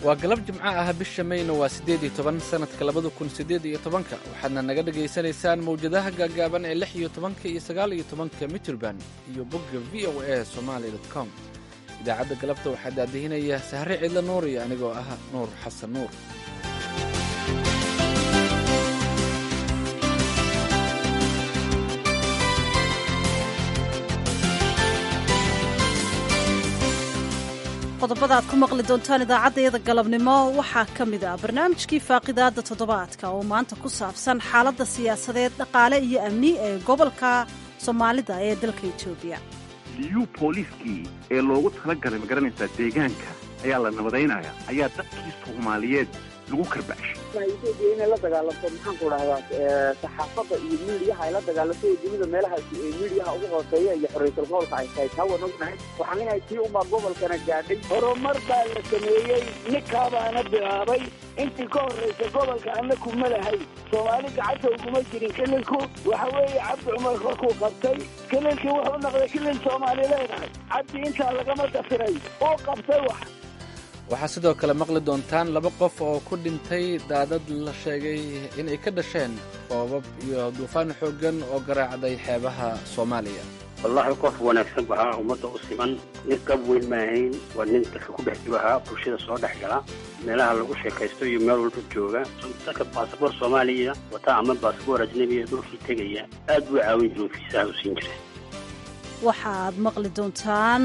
waa galab jimco ah bisha mayna waa 18 sanadka 2018 waxaadna naga dhagaysanaysaan mawjadaha gaagaaban ee 16 iyo 19 mitirban iyo bogga VOA Somali.com. idaacadda galabta waxaa daadihinaya Sahre Cidla Nuur iyo anigoo ah Nuur Xasan Nuur. qodobada aad ku maqli doontaan idaacaddayada galabnimo waxaa ka mid ah barnaamijkii faaqidaadda toddobaadka oo maanta ku saabsan xaaladda siyaasadeed dhaqaale iyo amni ee gobolka soomaalida ee dalka Itoobiya. liyu booliskii ee loogu talagalay magaranaysaa deegaanka ayaa la nabadaynaya ayaa dadkii Soomaaliyeed lagu karbacay Itoobiya inay la dagaalanto maxaan ku dhahdaa saxaafadda iyo miidiyaha ay la dagaalanto dunida meelaha miidiyaha ugu hooseeya iyo xorriyadda gobolka ay tahay taa waan ognahay waxaan inay tii uma gobolkana gaadhay horumar baa la sameeyey ninkabaana bilaabay intii ka horreysa gobolka annaku ma lahay Soomaali gacanta uguma jirin kelilku waxa weeye Cabdi Cumar korkuu qabtay kelilkii wuxuu noqday kelil Soomaali leedahay cabdi intaa lagama dafiray oo qabtay waxaa sidoo kale maqli doontaan 2 qof oo ku dhintay daadad la sheegay in ay ka dhasheen roobab iyo duufaan xooggan oo garaacday xeebaha Soomaaliya. wallahi qof wanaagsan baa ummadda u siman nin qab weyn ma ahayn waa nin dadka ku dhex jooga bulshada soo dhex gala meelaha lagu sheekaysto iyo meel walba jooga dadka baasaboor Soomaaliya wata ama baasaboor ajnabi ah dhulkii tegaya aad buu caawin jiray fiisaha u siin jiray. waxaad maqli doontaan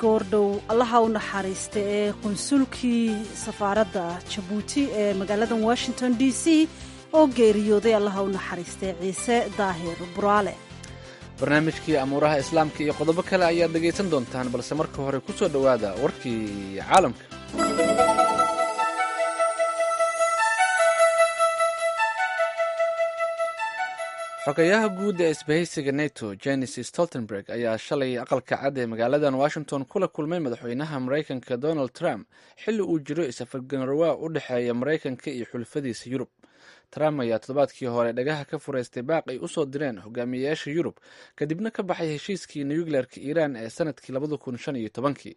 goordhow allaha u naxariista ee qunsulkii safaaradda Jabuuti ee magaalada Washington DC oo geeriyooday allaha u naxariista Ciise Daahir Buraale. barnaamijkii amuuraha islaamka iyo qodobo kale ayaad dhagaysan doontaan balse marka hore ku soo dhawaada warkii caalamka. xogayaha guud ee isbahaysiga NATO Jens Stoltenberg ayaa shalay aqalka cad ee magaaladan Washington kula kulmay madaxweynaha Mareykanka Donald Trump xilli uu jiro is-afgarwaa u dhexeeya Mareykanka iyo xulafadiisa Yurub. Trump ayaa toddobaadkii hore dhagaha ka fureystay baaq ay u soo direen hogaamiyayaasha Yurub kadibna ka baxay heshiiskii nukleerka Iiraan ee sanadkii 2015.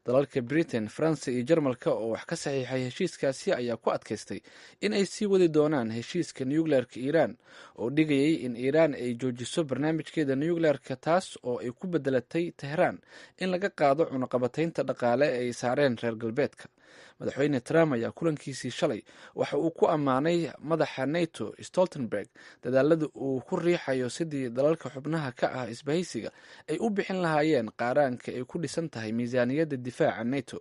dalalka Britain, France iyo Jarmalka oo wax ka saxiixay heshiiskaasi ayaa ku adkaystay in ay sii wadi doonaan heshiiska nukleerka Iiraan oo dhigayay in Iiraan ay joojiso barnaamijkeeda nukleerka taas oo ay ku bedelatay Tehran in laga qaado cunaqabataynta dhaqaale ee ay saareen reer galbeedka. madaxweyne Trump ayaa kulankiisii shalay waxa uu ku ammaanay madaxa NATO Stoltenberg dadaalada uu ku riixayo sidii dalalka xubnaha ka ah isbahaysiga ay u bixin lahaayeen qaaraanka ay ku dhisan tahay miisaaniyadda difaaca NATO.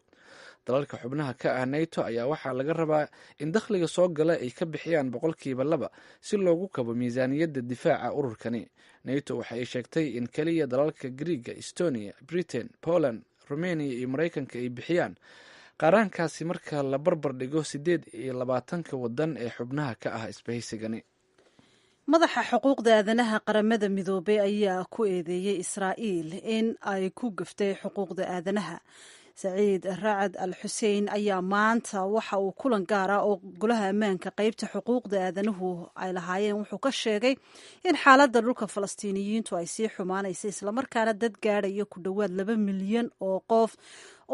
dalalka xubnaha ka ah NATO ayaa waxaa laga rabaa in dakhliga soo gala ay ka bixiyaan 2% si loogu kabo miisaaniyadda difaaca ururkani. NATO waxa ay sheegtay in kaliya dalalka Greega, Estonia, Britain, Poland, Romania iyo Mareykanka ay bixiyaan qaaraankaasi marka la barbar dhigo 28 wadan ee xubnaha ka ah isbahaysigani. madaxa xuquuqda aadanaha qaramada midoobay ayaa ku eedeeyey Israa'iil in ay ku gaftay xuquuqda aadanaha. Saciid Raacad Al-Xuseen ayaa maanta waxa uu kulan gaar ah oo golaha ammaanka qaybta xuquuqda aadanuhu ay lahaayeen wuxuu ka sheegay in xaaladda dhulka Falastiiniyiintu ay sii xumaanaysa islamarkaana dad gaadhaya ku dhowaad 2 milyan oo qof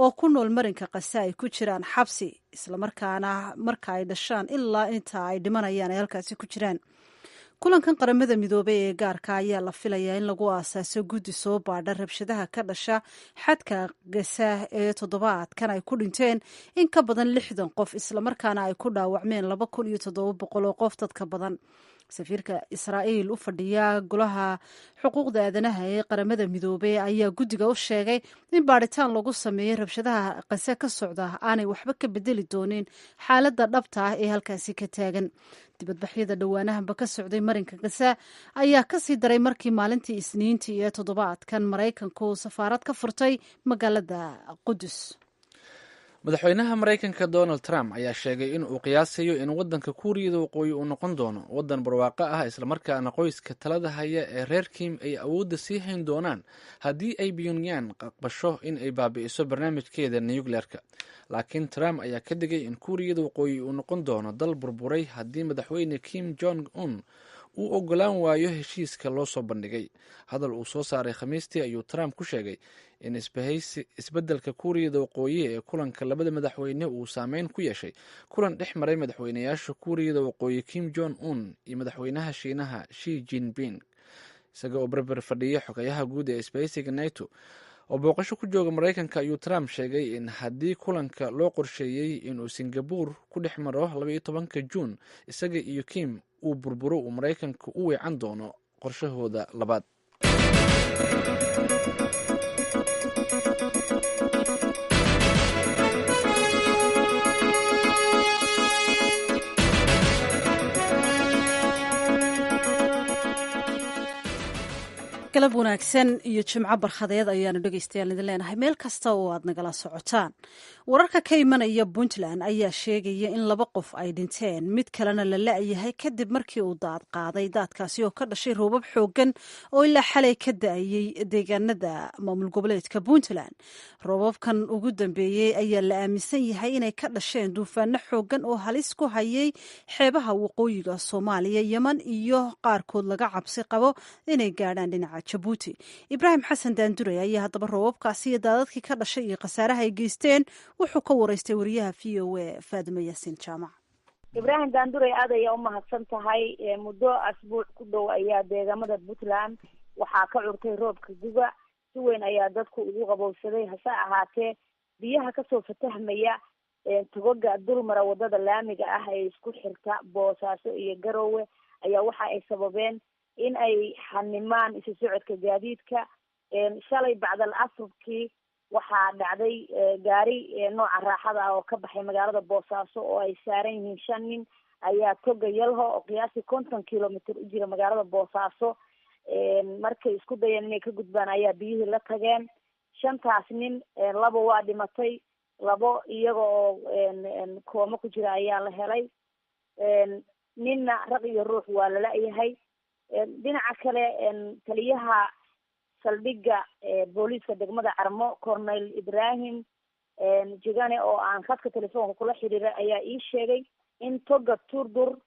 oo ku nool marinka Gaza ay ku jiraan xabsi islamarkaana marka ay dhashaan ilaa inta ay dhimanayaan ay halkaasi ku jiraan. kulankan qaramada midoobay ee gaarka ayaa la filayaa in lagu aasaaso guddi soo baadha rabshadaha ka dhasha xadka Gaza ee toddobaadkan ay ku dhinteen in ka badan 60 qof islamarkaana ay ku dhaawacmeen 2700 oo qof dadka badan. safiirka Israa'iil u fadhiya golaha xuquuqda aadanaha ee qaramada midoobay ayaa guddiga u sheegay in baaritaan lagu sameeyo rabshadaha Gaza ka socda aanay waxba ka bedeli doonin xaaladda dhabta ah ee halkaasi ka taagan. dibadbaxyada dhowaanahanba ka socday marinka Gaza ayaa ka sii daray markii maalintii Isniintii ee toddobaadkan Mareykanku safaarad ka furtay magaalada Qudus. madaxweynaha Mareykanka Donald Trump ayaa sheegay in uu qiyaasayo in wadanka Kuuriyada Waqooyi uu noqon doono wadan barwaaqo ah islamarkaana qoyska talada haya ee reer Kim ay awoodda sii hayn doonaan haddii ay Pyongyang aqbasho in ay baabi'iso barnaamijkeeda nukleerka. laakiin Trump ayaa ka digay in Kuuriyada Waqooyi uu noqon doono dal burburay haddii madaxweyne Kim Jong Un uu ogolaan waayo heshiiska loo soo bandhigay. hadal uu soo saaray khamiistii ayuu Trump ku sheegay in isbeddelka kuuriyada waqooyi ee kulanka labada madaxweyne uu saameyn ku yeeshay kulan dhex maray madaxweynayaasha kuuriyada waqooyi Kim Jong Un iyo madaxweynaha Shiinaha Xi Jinping. isaga oo barbar fadhiya xogayaha guud ee isbahaysiga NATO oo booqasho ku jooga Maraykanka ayuu Trump sheegay in haddii kulanka loo qorsheeyey inuu Singapore ku dhex maro 12 Juun isaga iyo Kim uu burburo uu Maraykanka u weecan doono qorshahooda labaad. galab wanaagsan iyo jimco barkhadeed ayaanu dhegaystayaal idin leenahay meel kasta oo aad nagala socotaan. wararka ka imanaya Puntland ayaa sheegaya in 2 qof ay dhinteen mid kalena la la'yahay kadib markii uu daad qaaday. daadkaasi oo ka dhashay roobab xooggan oo ilaa xalay ka da'ayay deegaanada maamul goboleedka Puntland. roobabkan ugu dambeeyey ayaa la aaminsan yahay inay ka dhasheen duufaano xooggan oo halis ku hayay xeebaha waqooyiga Soomaaliya, Yemen iyo qaarkood laga cabsi qabo inay gaadhaan dhinaca Jabuuti. Ibraahim Xasan Daandure ayaa haddaba roobabkaasi iyo daadadkii ka dhashay iyo khasaaraha ay geysteen wuxuu ka waraystay wariyaha VOA Faadimo Yaasiin Jaamac. Ibraahim Daandure aad ayaa u mahadsan tahay. muddo asbuuc ku dhow ayaa deegaamada Puntland waxaa ka curtay roobka guga si weyn ayaa dadku ugu qabowsaday. hase ahaatee biyaha kasoo fatahmaya togoga dulmara wadada laamiga ah ee isku xirta Boosaaso iyo Garowe ayaa waxa ay sababeen in ay xanimaan isu socodka gaadiidka. shalay bacdal asrkii waxaa dhacday gaari nooca raaxada ah oo ka baxay magaalada Boosaaso oo ay saaran yihiin 5 nin ayaa toga Yalho oo qiyaastii 50 kilomitir u jira magaalada Boosaaso. markay isku dayeen inay ka gudbaan ayaa biyihii la tageen. 5taas nin 2 waa dhimatay, 2 iyaga oo kooma ku jira ayaa la helay. ninna raq iyo ruux waa la la'yahay. dhinaca kale taliyaha saldhigga booliiska degmada Carmo Cornel Ibrahim Jigane oo aan khadka telefoonka kula xiriiray ayaa ii sheegay in toga Turdur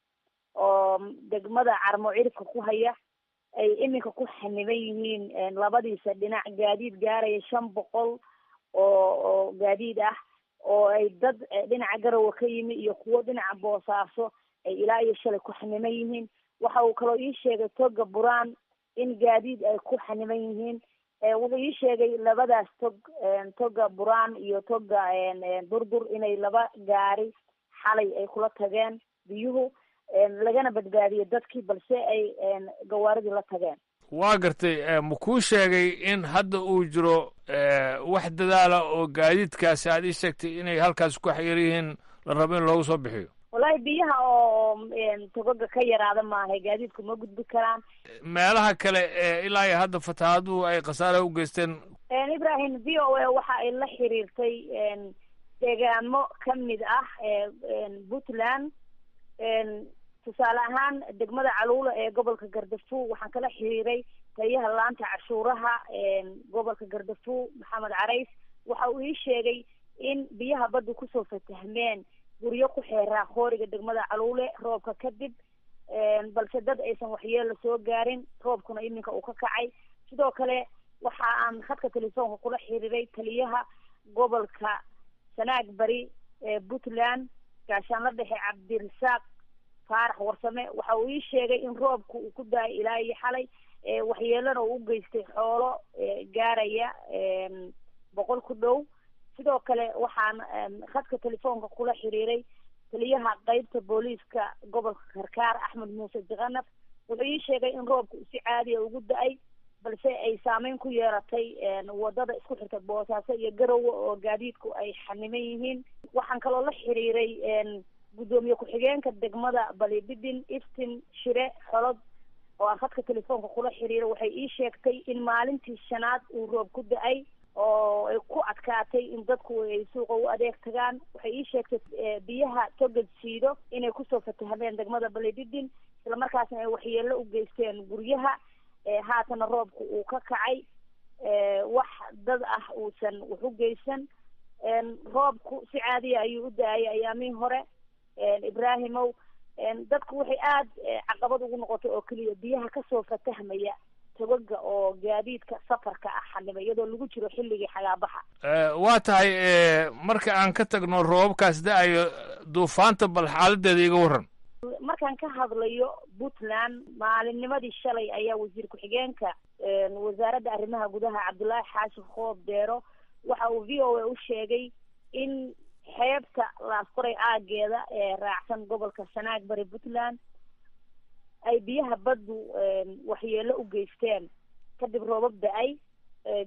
oo degmada Carmo cirifka ku haya ay iminka ku xaniban yihiin labadiisa dhinac gaadiid gaaraya 500 oo gaadiid ah oo ay dad dhinaca Garowe ka yimi iyo kuwo dhinaca Boosaaso ay ilaa iyo shalay ku xaniban yihiin. waxa uu kaloo ii sheegay toga Buraan in gaadiid ay ku xaniban yihiin. wuxuu ii sheegay labadaas toga Buraan iyo toga Durdur inay 2 gaari xalay ay kula tageen biyuhu lagana badbaadiyo dadkii balse ay gawaaridii la tageen. waa gartay ma kuu sheegay in hadda uu jiro wax dadaala oo gaadiidkaasi aad ii sheegtay inay halkaas ku xayir yihiin la rabo in loogu soo bixiyo? wallahi biyaha oo togoga ka yaraada maahay gaadiidku ma gudbi karaan. meelaha kale ilaa iyo hadda fatahaaduhu ay khasaare u geysteen? Ibrahim VOA waxa ay la xiriirtay deegaamo kamid ah Puntland. tusaale ahaan degmada Caluula ee gobolka Gardafuul waxaan kala xiriiray taliyaha laanta cashuuraha gobolka Gardafuul Maxamed Carays. waxa uu ii sheegay in biyaha badda kusoo fatahmeen guryo ku xeeraa qooriga degmada Caluule roobka kadib balse dad aysan waxyeello soo gaarin. roobkuna iminka uu ka kacay. sidoo kale waxa aan khadka telefoonka kula xiriiray taliyaha gobolka Sanaag Bari ee Puntland gaashaanle dhexe Cabdirasaaq Faarax Warsame. waxa uu ii sheegay in roobku uu ku daay ilaa iyo xalay waxyeellana uu u geystay xoolo gaaraya 100 ku dhow. sidoo kale waxaan khadka telefoonka kula xiriiray taliyaha qaybta booliiska gobolka Karkaar Axmed Muuse Jaqanaf. wuxuu ii sheegay in roobku si caadi ah ugu da'ay balse ay saameyn ku yeeratay wadada isku xirta Boosaaso iyo Garowe oo gaadiidku ay xaniman yihiin. waxaan kaloo la xiriiray gudoomiye ku-xigeenka degmada Balididin Iftiin Shire Xolod oo aan khadka telefoonka kula xiriiray. waxay ii sheegtay in maalintii 5aad uu roob ku da'ay oo ay ku adkaatay in dadku ay suuqa u adeeg tagaan. waxay ii sheegtay biyaha togad siido inay kusoo fatahmeen degmada Balididin isla markaasna ay waxyeello u geysteen guryaha. haatana roobku uu ka kacay wax dad ah uusan wax u geysan. roobku si caadi ah ayuu u da'ay ayaamihii hore Ibraahimow. dadku waxay aada caqabad ugu noqotay oo keliya biyaha kasoo fatahmaya togaga oo gaadiidka safarka ah xanima iyadoo lagu jiro xilligii xagaabaxa. waa tahay marka aan ka tagno roobabkaas da-ayo duufaanta bal xaaladeeda iga warran. markaan ka hadlayo puntland maalinnimadii shalay ayaa wasiir ku-xigeenka wasaaradda arrimaha gudaha cabdullaahi xaashi khoob deero waxa uu v o a u sheegay in xeebta laasqoray aageeda ee raacsan gobolka sanaag bari puntland ay biyaha baddu waxyeelo u geysteen kadib roobab da-ay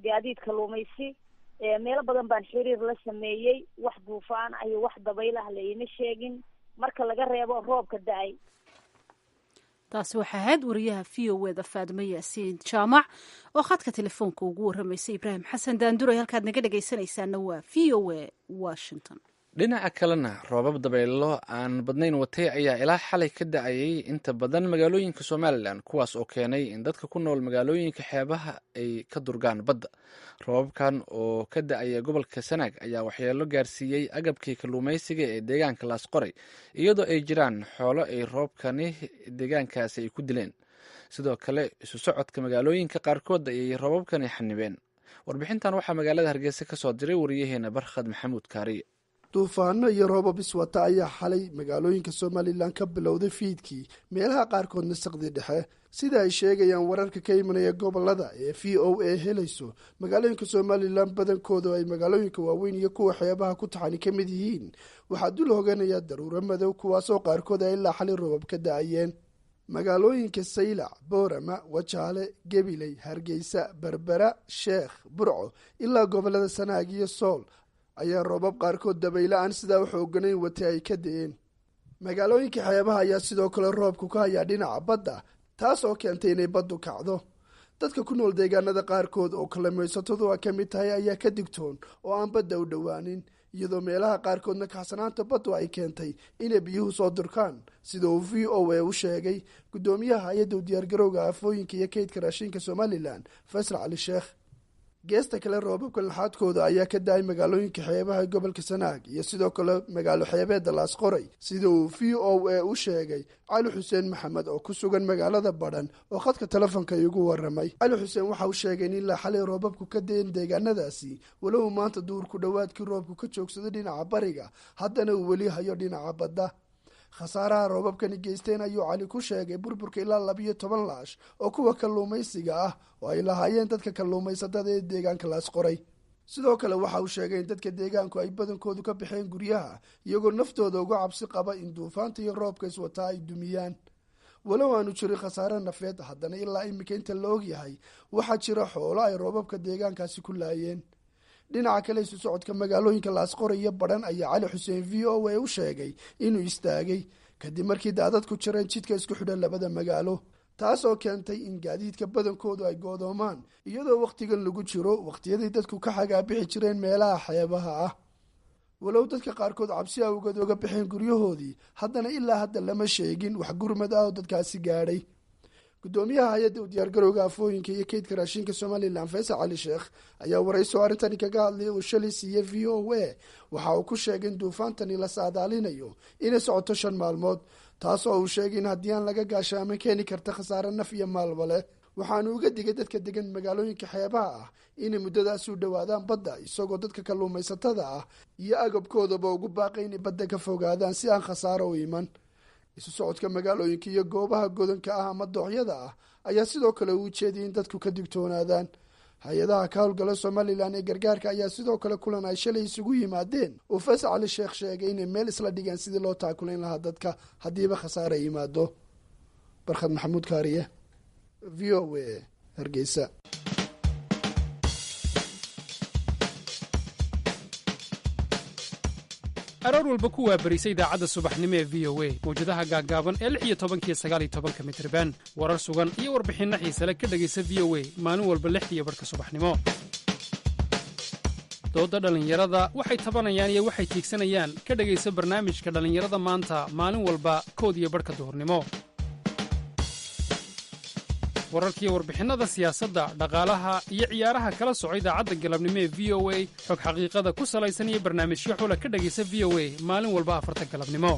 gaadiid kalluumaysi meelo badan baan xiriir la sameeyey wax duufaan ah iyo wax dabayl ah laima sheegin marka laga reebo roobka da-ay. taasi waxaa ahayd wariyaha v o eda faadimo yaasiin jaamac oo khadka telefoonka ugu warramaysay ibraahim xasan daanduray. halkaad naga dhegaysanaysaana waa v o a washington. dhinaca kalena roobab dabaylo aan badnayn watay ayaa ilaa xalay ka da-ayay inta badan magaalooyinka somalilan, kuwaas oo keenay in dadka ku nool magaalooyinka xeebaha ay ka durgaan badda. roobabkan oo ka da-aya gobolka sanaag ayaa waxyeelo gaarsiiyey agabkii kalluumaysiga ee deegaanka laasqoray, iyadoo ay jiraan xoolo ay roobkani deegaankaasi ay ku dileen. sidoo kale isu socodka magaalooyinka qaarkood ayay roobabkani xanibeen. warbixintan waxaa magaalada hargeysa ka soo diray wariyaheena barkhad maxamuud kaariye. duufaano iyo roobab iswata ayaa xalay magaalooyinka somalilan ka bilowday fiidkii, meelaha qaarkoodna saqdi dhexe. sida ay sheegayaan wararka ka imanaya gobolada ee v o a helayso, magaalooyinka somalilan badankooda ay magaalooyinka waaweyn iyo kuwa xeebaha ku taxani ka mid yihiin, waxaa dul hoganaya daruuro madow kuwaasoo qaarkood ay ilaa xalay roobab ka da-ayeen. magaalooyinka saylac, boorama, wajaale, gabiley, hargeysa, berbera, sheekh, burco ilaa gobolada sanaag iyo sool ayaa roobab qaarkood dabayla-aan sidaa u xooganayn watay ay ka da-een. magaalooyinka xeebaha ayaa sidoo kale roobku ka hayaa dhinaca badda, taas oo keentay inay baddu kacdo. dadka ku nool deegaanada qaarkood oo kalluumaysatadu ka mid tahay ayaa ka digtoon oo aan badda u dhowaanin, iyadoo meelaha qaarkoodna kacsanaanta baddu ay keentay inay biyuhu soo durkaan, sida uu v o a u sheegay guddoomiyaha hay-adda u diyaargarowga aafooyinka iyo kaydka raashinka somalilan faysal cali sheekh. geesta kale roobabka laxaadkooda ayaa ka da-ay magaalooyinka xeebaha gobolka sanaag iyo sidoo kale magaalo xeebeedda laasqoray, sida uu v o a u sheegay cali xuseen maxamed oo ku sugan magaalada badhan oo khadka telefoonka igu waramay. cali xuseen waxa uu sheegay in ilaa xalay roobabku ka da-een deegaanadaasi, walow maanta duurku dhowaadkii roobku ka joogsaday dhinaca bariga, haddana uu weli hayo dhinaca badda. khasaaraha roobabkani geysteen ayuu cali ku sheegay burburka ilaa 12 laash oo kuwa kalluumaysiga ah oo ay lahaayeen dadka kalluumaysatada ee deegaanka laasqoray. sidoo kale waxa uu sheegay in dadka deegaanku ay badankoodu ka baxeen guryaha, iyagoo naftooda uga cabsi qaba in duufaanta iyo roobka iswataa ay dumiyaan. walow aanu jirin khasaare nafeed, haddana ilaa iminka inta la ogyahay waxaa jira xoolo ay roobabka deegaankaasi ku laayeen. dhinaca kale isu socodka magaalooyinka laasqoray iyo badhan ayaa cali xuseen v o a u sheegay inuu istaagay kadib markii daadad ku jireen jidka isku xidha labada magaalo, taas oo keentay in gaadiidka badankoodu ay go'doomaan, iyadoo wakhtigan lagu jiro wakhtiyadii dadku ka xagaabixi jireen meelaha xeebaha ah. walow dadka qaarkood cabsi awgeed oga baxeen guryahoodii, haddana ilaa hadda lama sheegin wax gurmad ah oo dadkaasi gaadhay. guddoomiyaha hay-adda u diyaargarowga aafooyinka iyo kaydka raashinka somalilan faysal cali sheekh ayaa warayso arrintani kaga hadlaya uu shalay siiye v o a. waxa uu ku sheegay in duufaantani la saadaalinayo inay socoto 5 maalmood, taas oo uu sheegay in haddii aan laga gaashaamin keeni karta khasaare naf iyo maalba leh. waxaanu uga digay dadka degan magaalooyinka xeebaha ah inay muddadaas u dhowaadaan badda, isagoo dadka kalluumaysatada ah iyo agabkoodaba ugu baaqay inay badda ka fogaadaan si aan khasaaro u iman. isu socodka magaalooyinka iyo goobaha godanka ah ama dooxyada ah ayaa sidoo kale uu jeediyay in dadku ka digtoonaadaan. hay-adaha ka howlgala somalilan ee gargaarka ayaa sidoo kale kulan ay shalay isugu yimaadeen oo faysal cali sheekh sheegay inay meel isla dhigeen sidii loo taakulayn lahaa dadka haddiiba khasaare yimaado. barkhad maxamuud kaariye, v o a, hargeysa. aroor walba ku waabarisa idaacadda subaxnimo ee v o a mawjadaha gaaggaaban ee 16 iyo 19 mitirban, warar sugan iyo warbixinno xiise le ka dhegaysa v o a maalin walba 6:00 subaxnimo. doodda dhallinyarada waxay tabanayaan iyo waxay tiigsanayaan ka dhegaysa barnaamijka dhallinyarada maanta maalin walba 1:00 duhurnimo. wararkiiyo warbixinnada siyaasadda, dhaqaalaha iyo ciyaaraha kala soco idaacadda galabnimo ee v o a, xog xaqiiqada ku salaysan iyo barnaamijyo xula ka dhegaysa v o a maalin walba 4 galabnimo.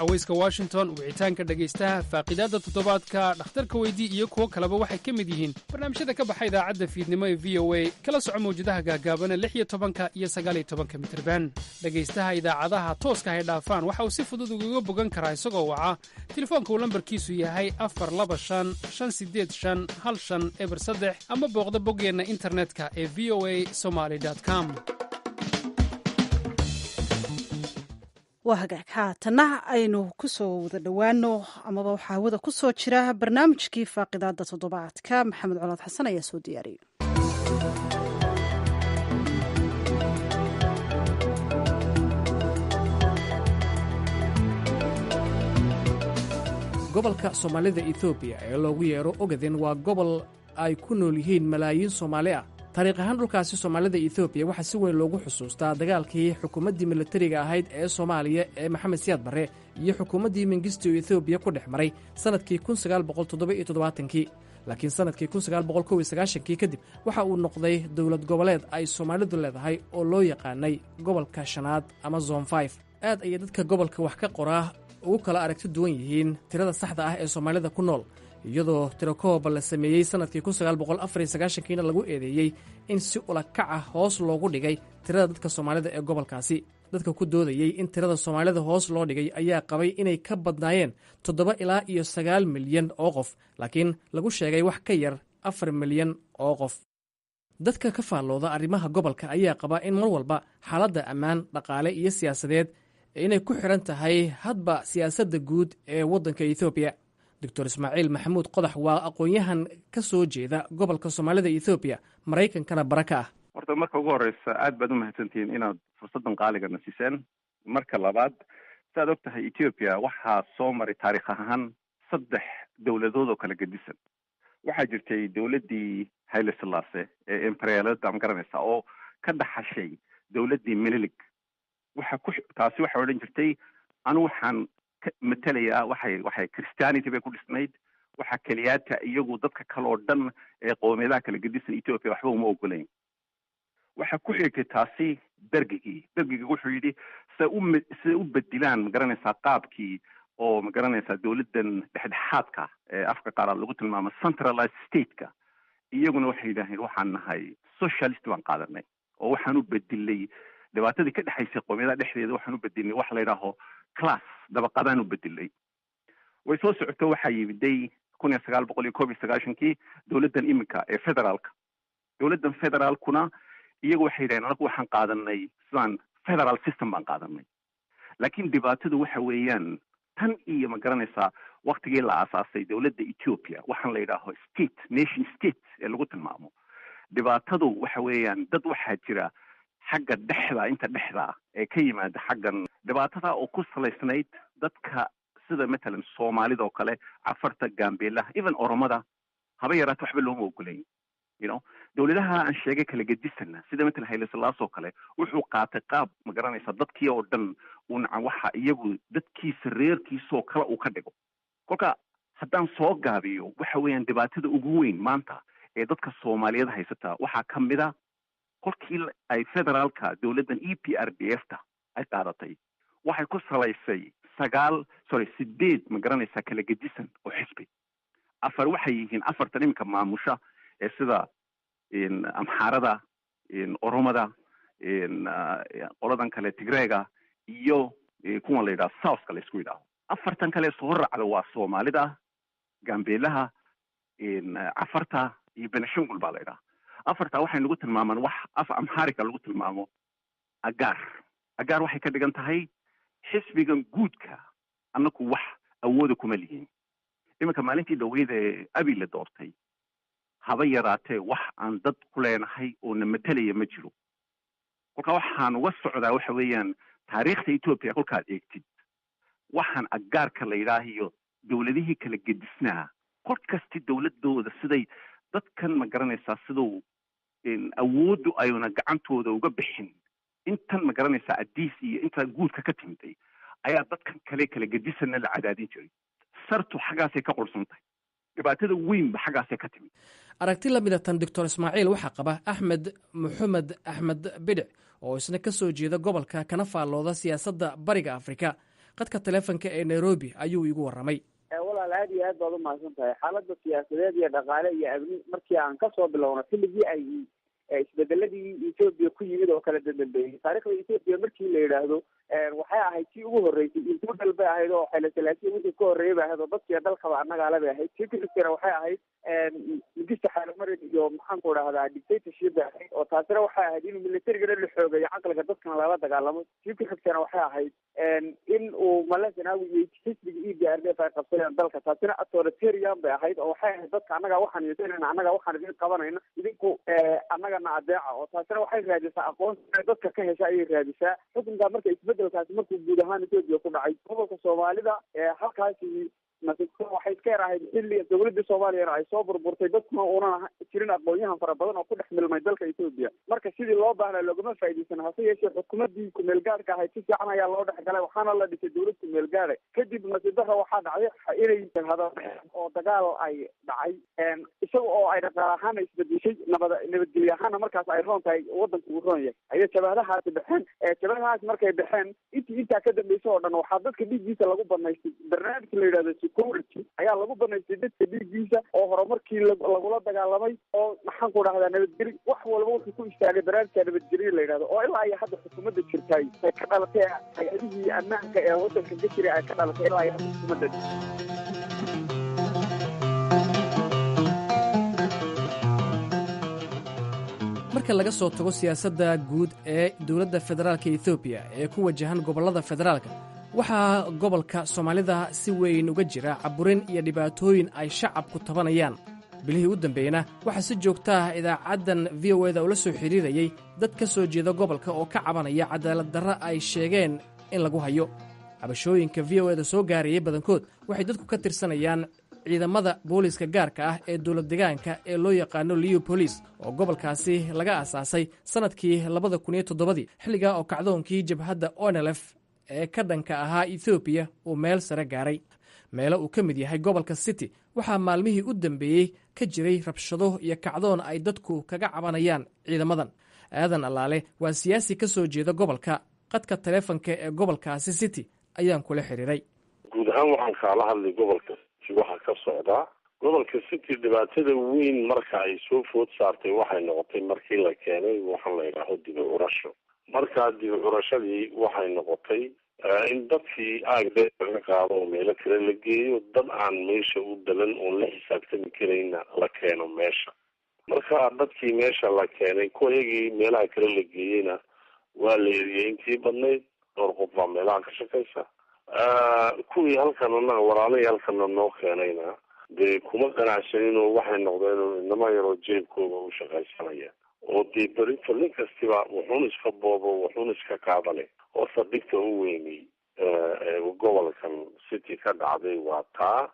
aweyska washington, wicitaanka dhegaystaha, faaqidaadda toddobaadka, dhakhtarka weydii iyo kuwo kaleba waxay ka mid yihiin barnaamijyada ka baxa idaacadda fiidnimo ee v o a kala soco mawjadaha gaagaaban 16 iyo 19 mitirban. dhegaystaha idaacadaha tooska hay dhaafaan waxa uu si fudud ugaga bogan karaa isagoo waca telefoonka uu lambarkiisu yahay 425-585-1503 ama booqda boggeenna internetka ee voa somali com. waa hagaag haatanna aynu ku soo wada dhowaano amaba waxaa hawada ku soo jira barnaamijkii faaqidaadda toddobaadka. maxamed colaad xasan ayaa soo diyaariyey. gobolka soomaalida etoobiya ee loogu yeero ogaden waa gobol ay ku nool yihiin malaayiin soomaali ah. taariikh ahaan dhulkaasi soomaalida etoobiya waxaa si weyn loogu xusuustaa dagaalkii xukuumaddii milatariga ahayd ee soomaaliya ee maxamed siyaad barre iyo xukuumaddii mengistu etoobiya ku dhex maray sannadkii kii laakiin sannadkii kii kadib waxa uu noqday dowlad goboleed ay soomaalidu leedahay oo loo yaqaanay gobolka shanaad ama zon 5. aad ayay dadka gobolka wax ka qoraa ugu kala aragti duwan yihiin tirada saxda ah ee soomaalida ku nool, iyadoo tirakooba la sameeyey sannadkii kiina lagu eedeeyey in si ulakac ah hoos loogu dhigay tirada dadka soomaalida ee gobolkaasi. dadka ku doodayey in tirada soomaalida hoos loo dhigay ayaa qabay inay ka badnaayeen 7 ilaa iyo 9 milyan oo qof, laakiin lagu sheegay wax ka yar 4 milyan oo qof. dadka ka faallooda arrimaha gobolka ayaa qaba in mar walba xaaladda ammaan, dhaqaale iyo siyaasadeed inay ku xidhan tahay hadba siyaasadda guud ee waddanka etoobiya. doctor ismaaciil maxamuud qodax waa aqoon-yahan ka soo jeeda gobolka soomaalida etoobiya, maraykankana bara ka ah. horta marka ugu horeysa aad baad umahadsantihiin inaad fursaddan qaaligana siiseen. marka labaad, saaad og tahay etoobiya waxaa soo maray taarikh ahaan 3 dowladood oo kala gedisan. waxaa jirtay dowladdii hayle silaase ee imperialada ma garanaysa oo ka dhaxashay dowladdii minilig. taasi waxay odhan jirtay anu waxaan matalayaa waxay christianity bay ku dhisnayd. waxaa keliyaata iyagu dadka kale oo dhan ee qoomiyadaha kala gedisan etoobiya waxba uma ogolayn. waxaa ku xigtay taasi bergigii wuxuu yidhi siday u bedilaan magaranaysaa qaabkii oo magaranaysaa dowladdan dhexdhexaadka ee afka qaalaad lagu tilmaamo centralized stateka. iyaguna waxay yidhaaheen waxaan nahay socialist baan qaadanay oo waxaan u bedilay dhibaatadii ka dhexaysay qoomiyadaha dhexdeeda. waxaan u bedilnay wax la yidhaaho class dabaqadaan u bedilay. way soo socoto waxaa yimiday 1991 dowladdan iminka ee federaalka. dowladdan federaalkuna iyagu waxay yidhaheen anagu waxaan qaadanay sidaan federal system baan qaadanay. laakiin dhibaatadu waxa weeyaan tan iyo ma garanaysaa waktigii la aasaasay dowladda ethiopia waxaan la yidhaaho nation state ee lagu tilmaamo. dhibaatadu waxa weeyaan dad waxaa jira xagga inta dhexda ee ka yimaada xaggan dhibaatada oo ku salaysnayd dadka sida matalan soomaalida oo kale, cafarta, gaambeelaha, even oromada haba yaraata waxba looma ogolayn. dowladaha aan sheegay kala gedisana sida matalan hayle silaas oo kale wuxuu qaatay qaab ma garanaysa dadkii oo dhan unacan waxa iyagu dadkiisa reerkiisaoo kale uu ka dhigo. kolka haddaan soo gaabiyo waxa weeyaan dhibaatada ugu weyn maanta ee dadka soomaaliyeed haysata waxaa ka mid a kolkii ay federaalka dowladdan EPRDF-ta ay qaadatay waxay ku salaysay 8 ma garanaysaa kala gedisan oo xisbi. 4 waxay yihiin 4 iminka maamusha ee sida amxaarada, oromada, qoladan kale tigreega iyo kuwan la yidhaha southka la isku yidhaaho. 4 kale soo raacda waa soomaalida, gaambeelaha, cafarta iyo benishangul baa la yidhaha. 4 waxay nagu tilmaamaan wax af amxaarika lagu tilmaamo agaar waxay ka dhigan tahay xisbigan guudka annaku wax awooda kuma lihiin. iminka maalintii dhaweyd ee abi la doortay haba yaraatee wax aan dad ku leenahay oo na matalaya ma jiro. kolka waxaan uga socdaa waxa weeyaan taariikhda etoobiya kolkaad eegtid waxaan agaarka la yidhaahiyo dowladihii kala gedisnaa kol kasti dowladooda siday dadkan ma garanaysaa siduu awooddu ayuna gacantooda uga bixin intan ma garanaysaa adiis iyo intaa guudka ka timiday ayaa dadkan kale kala gedisana la cadaadin jiray. sartu xaggaasay ka qursan tahay, dhibaatada weynba xaggaasay ka timid. aragti la midatan doctor ismaaciil waxaa qaba axmed maxamed axmed bidhic oo isna ka soo jeeda gobolka kana faallooda siyaasadda bariga afrika. qadka taleefonka ee nairobi ayuu iigu warramay. walaal aad iyo aad baad u mahadsan tahay. xaaladda siyaasadeed iyo dhaqaale iyo amni markii aan kasoo bilowno xilligii ay isbedeladii Ethiopia ku yimid oo kala dambeeyay taariikhda Ethiopia markii la yiraahdo waxay ahayd tii ugu horeysay intuu dalba ahayd oo xilli salaasi wixii ka horeeyay ahayd oo dadkii dalkaba annaga la ahayd tii kale waxay ahayd midista xaalmarid iyo maxaan ku dhahdaa dictatorship ahayd oo taasina waxay ahayd in militariga la xoogayo caqliga dadkana lala dagaalamo. tii kale waxay ahayd in uu Malasanaawi iyo xisbiga EPRDF ay qabsadeen dalka, taasina authoritarian bay ahayd oo waxay ahayd dadka annaga waxaan yeesanayna annaga waxaan idin qabanayna idinku annaga adeeca oo taasina waxay raadisaa aqoonsiga dadka ka hesha ayay raadisaa. xukunka marka isbedelkaasi markuu guud ahaan Ethiopia ku dhacay gobolka Soomaalida halkaasi waxay iska yarahayd xilli dowladda Soomaaliya ay soo burburtay dadkuna una jirin aqoonyahan fara badan oo ku dhex milmay dalka Ethiopia. marka sidii loo baahnaa loogama faa'iideysan, hase yeeshee xukuumadii ku-meel gaarka ahayd si fiican ayaa loo dhex galay waxaana la dhisay dowlad ku-meel gaara. kadib nasiibdarra waxaa dhacday inay hadal oo dagaal ay dhacay isaga oo ay dhaqaale ahaan isbedeshay nabadgelyo ahaana markaas ay roon tahay wadanku uu roon yahay ayay jabhadahaasi baxeen. jabhadahaas markay baxeen intaa ka dambeysay oo dhan waxaa dadka dhiiggiisa lagu banaystay barnaamijka la yidhahdo security ayaa lagu banaystay dadka dhiiggiisa oo horumarkii lagula dagaalamay oo maxaan ku dhahdaa nabadgeli wax walba wuxuu ku istaagay barnaamijka nabadgelyo la yidhahdo oo ilaa iyo hadda xukuumadda jirtay ay ka dhalatay hay-adihii ammaanka ee wadanka ka jiray ay ka dhalatay ilaa iyo hadda xukuumadda. marka laga soo tago siyaasadda guud ee dowladda federaalka Ethiopia ee ku wajahan gobollada federaalka, waxaa gobolka Soomaalida si weyn uga jira caburin iyo dhibaatooyin ay shacabku tabanayaan. bilihii u dambeeyna waxaa si joogta ah idaacaddan VOA-da ula soo xiriirayay dad ka soo jeeda gobolka oo ka cabanaya cadaalad darro ay sheegeen in lagu hayo. cabashooyinka VOA-da soo gaarayay badankood waxay dadku ka tirsanayaan ciidamada booliiska gaarka ah ee dowlad deegaanka ee loo yaqaano Liu Police oo gobolkaasi laga aasaasay sanadkii 2007 xilligaa oo kacdoonkii jabhadda ONLF ee ka dhanka ahaa Ethiopia uu meel sare gaaray. meelo uu ka mid yahay gobolka City waxaa maalmihii u dambeeyey ka jiray rabshado iyo kacdoon ay dadku kaga cabanayaan ciidamadan. aadan allaale waa siyaasi ka soo jeeda gobolka. qadka taleefanka ee gobolkaasi City ayaan kula xiriiray. guud ahaan waxaan kaala hadlay gobolka waxa ka socda gobolka City. dhibaatada weyn marka ay soo food saartay waxay noqotay markii la keenay waxaan la yiraahdo dib u curasho. markaa dib u curashadii waxay noqotay in dadkii aagde laga qaado oo meelo kale la geeyo, dad aan meesha u dalan oon la xisaabtami karayna la keeno meesha. marka dadkii meesha la keenay kuwayagii meelaha kale la geeyeyna waa la eriyey intii badnayd. dhowr qof baa meelaha ka shaqaysa. kuwii halkan anaga walaalahii halkana noo keenayna dee kuma ganacsaninoo waxay noqdeen inama yaroo jeebkooda u shaqaysanaya oo dee berito nin kastiba wuxuun iska boobo wuxuun iska qaadale oo saldhigta u weynay gobolkan City ka dhacday waa taa.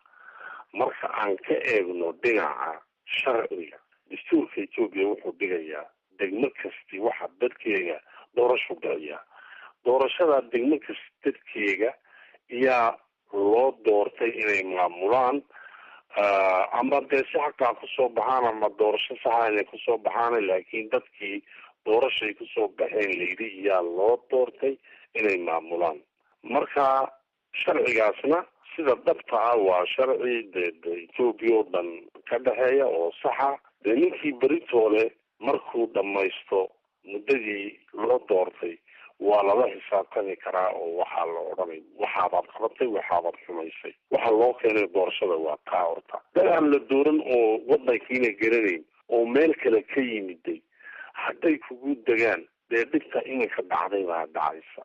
marka aan ka eegno dhinaca sharciga dastuurka Ethiopia wuxuu dhigayaa degmo kasti waxa dadkeega doorasho dhacaya. doorashada degmo kasti dadkeega yaa loo doortay inay maamulaan ama dee si xaqaa kusoo baxaan ama doorasho saxa inay kusoo baxaan, laakiin dadkii doorashay kusoo baxeen layidhi iyaa loo doortay inay maamulaan. marka sharcigaasna sida dhabta ah waa sharci dee Ethiopia oo dhan ka dhexeeya oo saxa. dee ninkii beritoole markuu dhamaysto muddadii loo doortay waa lala xisaabtami karaa oo waxaa la odhanay waxaabaad qabatay waxaabaad xumaysay. waxa loo keenay doorashada waa taa horta. dad aan la dooran oo wadankiina garanayn oo meel kale ka yimiday hadday kugu degaan dee dhibta iminka dhacday baa dhacaysa.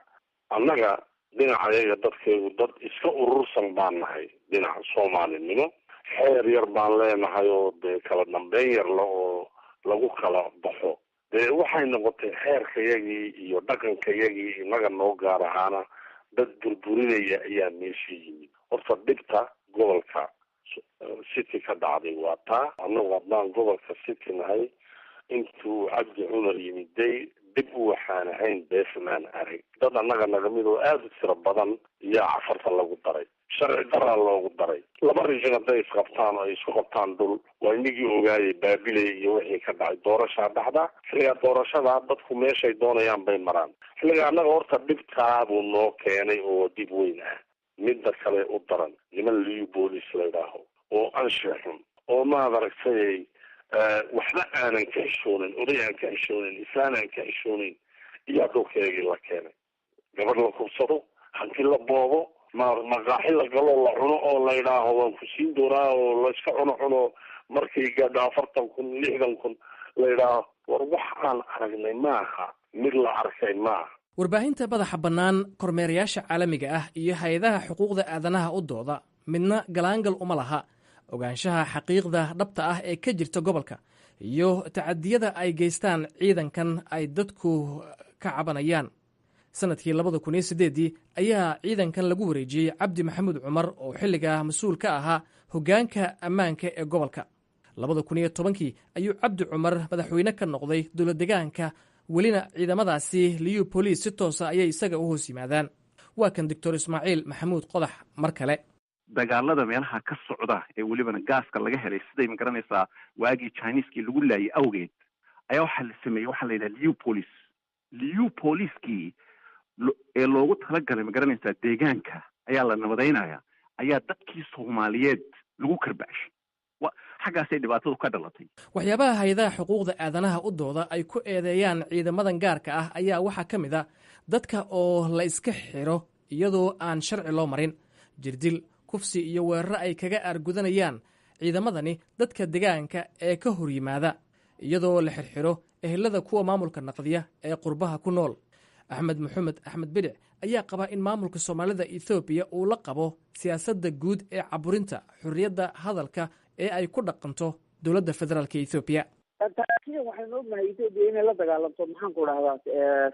annaga dhinacayaga dadkeegu dad iska urursan baan nahay dhinaca Soomaalinimo. xeer yar baan leenahay oo dee kala dambeyn yar la oo lagu kala baxo. dee waxay noqotay xeerkayagii iyo dhaqankayagii inaga noo gaar ahaana dad burburinaya ayaa meesha yimid. horta dhibta gobolka City ka dhacday waa taa. annagu haddaan gobolka City nahay intuu Cabdi Cumar yimiday dib waxaan ahayn beesmaan arag. dad annaga naga mid oo aada u tiro badan yaa cafarta lagu daray. sharci daraa loogu daray. laba rijin hadday isqabtaan oo ay isku qabtaan dhul waa inagii ogaayay baabilay iyo wixii ka dhacay. doorashaa dhacda. xilliga doorashada dadku meeshay doonayaan bay maraan. xilliga annaga horta dhibtaa buu noo keenay oo dib weyn ah. midda kale u daran niman liu boolis la idhaaho oo anshaxun oo maad aragtay waxba aanan ka heshoonin, oday aan ka heshoonin, islaan aan ka heshoonin iyaa dhulkeegii la keenay. gabadh la kubsado, hanti la boobo, maqaaxi la galo la cuno oo la idhaaho waan ku siin doonaa oo layska cuno markay gaadho 40,000 60,000 la idhaaho. war wax aan aragnay maaha, mid la arkay maaha. warbaahinta madaxa bannaan, kormeerayaasha caalamiga ah iyo hay-adaha xuquuqda aadanaha u dooda midna galaangal uma laha ogaanshaha xaqiiqda dhabta ah ee ka jirta gobolka iyo tacadiyada ay geystaan ciidankan ay dadku ka cabanayaan. sanadkii 2008 ayaa ciidankan lagu wareejiyey cabdi maxamuud cumar oo xilligaa mas-uul ka ahaa hoggaanka ammaanka ee gobolka. 2010 ayuu cabdi cumar madaxweyne ka noqday dowladdegaanka, welina ciidamadaasi liyu boliis si toosa ayay isaga u hoos yimaadaan. waa kan doctor ismaaciil maxamuud qodax mar kale. dagaalada meelaha ka socda ee welibana gaaska laga helay siday ma garanaysaa waagii chineeskii lagu laayay awgeed ayaa waxaa la sameeyey waxaa la yidhaha liu poliskii ee loogu talagalay ma garanaysaa deegaanka ayaa la nabadaynaya ayaa dadkii soomaaliyeed lagu karbashay. xaggaasay dhibaatadu ka dhalatay. waxyaabaha hay-adaha xuquuqda aadanaha u dooda ay ku eedeeyaan ciidamadan gaarka ah ayaa waxaa ka mid a dadka oo la iska xiro iyadoo aan sharci loo marin, jirdil, kufsi iyo weeraro ay kaga aargudanayaan ciidamadani dadka deegaanka ee ka hor yimaada, iyadoo la xirxiro ehelada kuwa maamulka naqdiya ee qurbaha ku nool. axmed maxamed axmed bidic ayaa qaba in maamulka soomaalida ethoobiya uu la qabo siyaasadda guud ee caburinta xorriyadda hadalka ee ay ku dhaqanto dowladda federaalka ethoobiya. taariikhyan waxaynu ognahay etoobiya inay la dagaalanto maxaan ku dhahdaa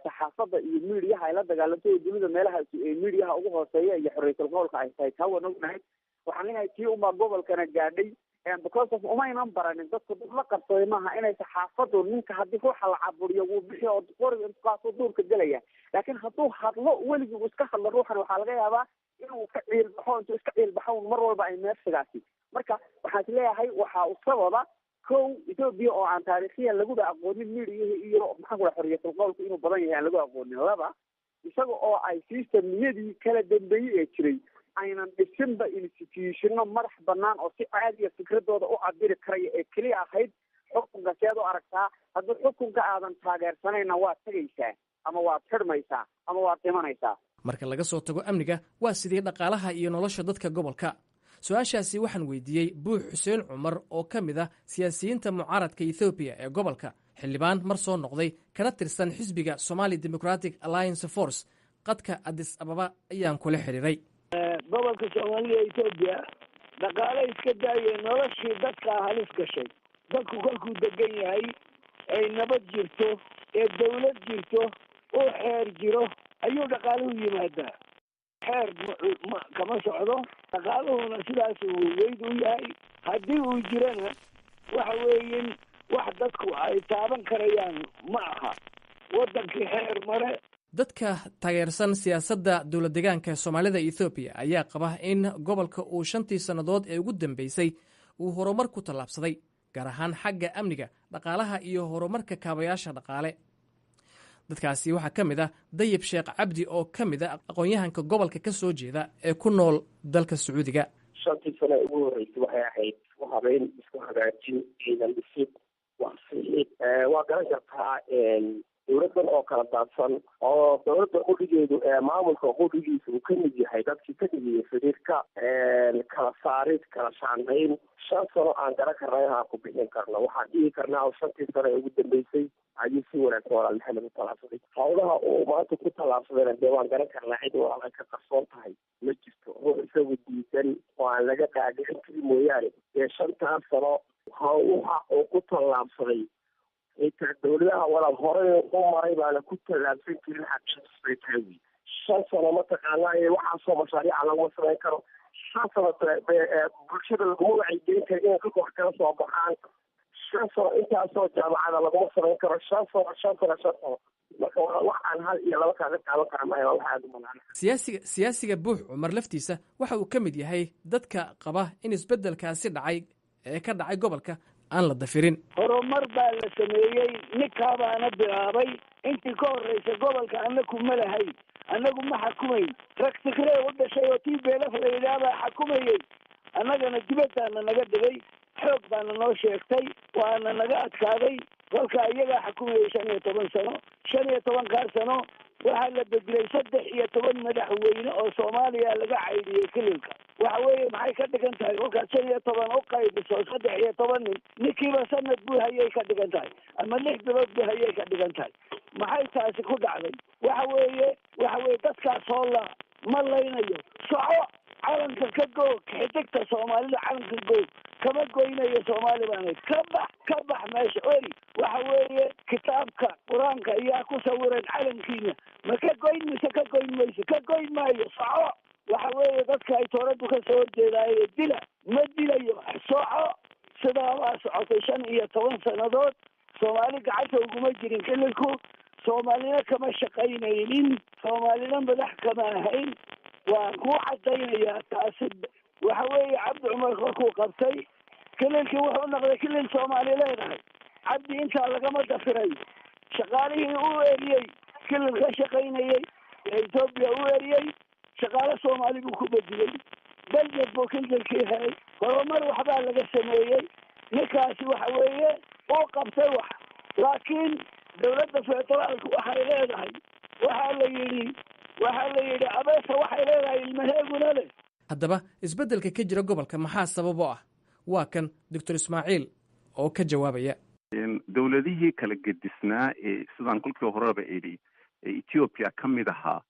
saxaafadda iyo miidiyaha ay la dagaalanto oo dunida meelaha miidiyaha ugu hooseeya iyo xorriyatul qowlka ay tahay. taa waan ognahay. waxaan leeyahay tii unbaa gobolkana gaadhay because of umaynan baranin dadku dad la qabsaday maaha inay saxaafadu ninka haddii ruuxa la caburiyo wuu bixi oo qoriga intukaasoo duurka gelaya, laakiin hadduu hadlo weligii uu iska hadlo ruuxan waxaa laga yaabaa inuu ka ciilbaxo, intuu iska ciilbaxo mar walba ay meersigaasi. marka waxaan is leeyahay waxaa u sababa kow etoobiya oo aan taariikhiyan laguba aqoonin miidiyaha iyo maxaan ku dhaha xorriyatul qowlka inuu badan yahay aan lagu aqoonin. laba, isaga oo ay systemniyadii kala dambeeyey ee jiray aynan dhisinba institutionno madax banaan oo si caadiya fikradooda u cabiri karaya ee keliya ahayd xukunka seed u aragtaa, haddii xukunka aadan taageersanayna waad tegaysaa ama waad xidhmaysaa ama waad dhimanaysaa. marka laga soo tago amniga, waa sidii dhaqaalaha iyo nolosha dadka gobolka. su-aashaasi waxaan weydiiyey buux xuseen cumar oo ka mid ah siyaasiyiinta mucaaradka ethoobiya ee gobolka, xildhibaan mar soo noqday kana tirsan xisbiga Somali Democratic Alliance Force. qadka Addis Ababa ayaan kula xiriiray. gobolka soomaalida etoobiya dhaqaale iska daayee noloshii dadka halis gashay. dadku kolkuu degan yahay ay nabad jirto ee dawlad jirto oo xeer jiro ayuu dhaqaaluhu yimaadaa. xeer kama socdo, dhaqaaluhuna sidaas uu weyd u yahay. haddii uu jirana waxa weeyin wax dadku ay taaban karayaan ma aha. waddankii xeer mare. dadka taageersan siyaasadda dowladdegaanka soomaalida ethoobiya ayaa qaba in gobolka uu 5 sannadood ee ugu dambeysay uu horumar ku tallaabsaday, gaar ahaan xagga amniga, dhaqaalaha iyo horumarka kaabayaasha dhaqaale. dadkaasi waxaa ka mid ah dayib sheekh cabdi oo ka mid a aqoon-yahanka gobolka ka soo jeeda ee ku nool dalka sacuudiga. 5 sano ugu horreysay waxay ahayd habeyn isku hagaajin, ciidan dhisid, waxsiilid. waa garan kartaa dowladdan oo kala daadsan oo dowladda qudhigeedu maamulka qudhigiisa uu ka mid yahay dadkii ka dhigiyay xiriirka kala saarid, kala shaandayn. 5 sano aan garan karnay inaan ku bixin karno. waxaan dhihi karnaa 5 sano ee ugu dambeysay ayuu si wanaagsan walaal maxamed u tallaabsaday. hawlaha uu maanta ku tallaabsadayna dee waan garan karnaa cid walaal ay ka qarsoon tahay ma jirto. ruux isagu diidan oo aan laga qaadicin kari mooyaane dee 5 sano waxa uu ku tallaabsaday ita dawladaha walaal horey u maray baana ku tallaabsan jirin xaqiiqsaytawi. 5 sano mataqaanaa waxaasoo mashaariica laguma samayn karo. 5 sano bulshada laguma wacyigelin karo inay ka koox kala soo baxaan. 5 sano intaasoo jaamacada laguma samayn karo. 5 sano marka wax aan hal iyo laba kaaga taaban kara maayo. wax aad u banaan. siyaasiga buux cumar laftiisa waxa uu ka mid yahay dadka qaba in isbeddelkaasi dhacay ee ka dhacay gobolka aan la dafirin. horumar baa la sameeyey, ninkaabaana bilaabay. intii ka horreysa gobolka anna kuma lahay. annagu ma xakumayn rag tigree u dhashay oo tii beelaf la yidhaahbaa xakumayay annagana dibaddaana naga dhigay xoog baana noo sheegtay waana naga adkaaday kolka iyagaa xakumayay 15 sano 15 sano waxaa la bedelay 13 madaxweyne oo Soomaaliya laga caydiyay kililka waxa weeye maxay ka dhigan tahay kolkaas 15 u qaybiso 13 nin ninkiiba sanad buu hayay ka dhigan tahay ama 6 bilood buu hayay ka dhigan tahay maxay taasi ku dhacday waxa weeye dadkaas oo la malaynayo soco calanka ka go xidigta Soomaalida calanka go kama goynayo Soomaali baan ka bax meesha ori waxa weeye kitaabka quraanka ayaa ku sawiran calankiina ma ka goyn mise ka goyn mayso ka goyn maayo soco waxa weeye dadka ay tooradu ka soo jeedaaye dila ma dilayo soco sidaa waa socotay 15 sanadood Soomaali gacanta uguma jirin kililku Soomaalina kama shaqaynaynin Soomaalina madax kama ahayn waan ku cadaynayaa taasi waxa weeye Cabdi Cumar korkuu qabtay kililkii wuxuu noqday kilil Soomaali leedahay cabdi intaa lagama dafiray shaqaalihii u eriyey kilil ka shaqaynayay Ethiopia u eriyey shaqaale Soomaali buu ku bedelay dalkeed buu kililkii helay horumar waxbaa laga sameeyey ninkaasi waxa weeye uu qabtay wax laakiin dawladda federaalku waxay leedahay waxaa la yidhi abeesa waxay leedahay ilmaheeguna leh haddaba isbeddelka ka jira gobolka maxaa sabab u ah waa kan doctor Ismaaciil oo ka jawaabaya dawladihii kala gedisnaa ee sidaan kolkii horeba idhi Ethiopia ka mid ahaa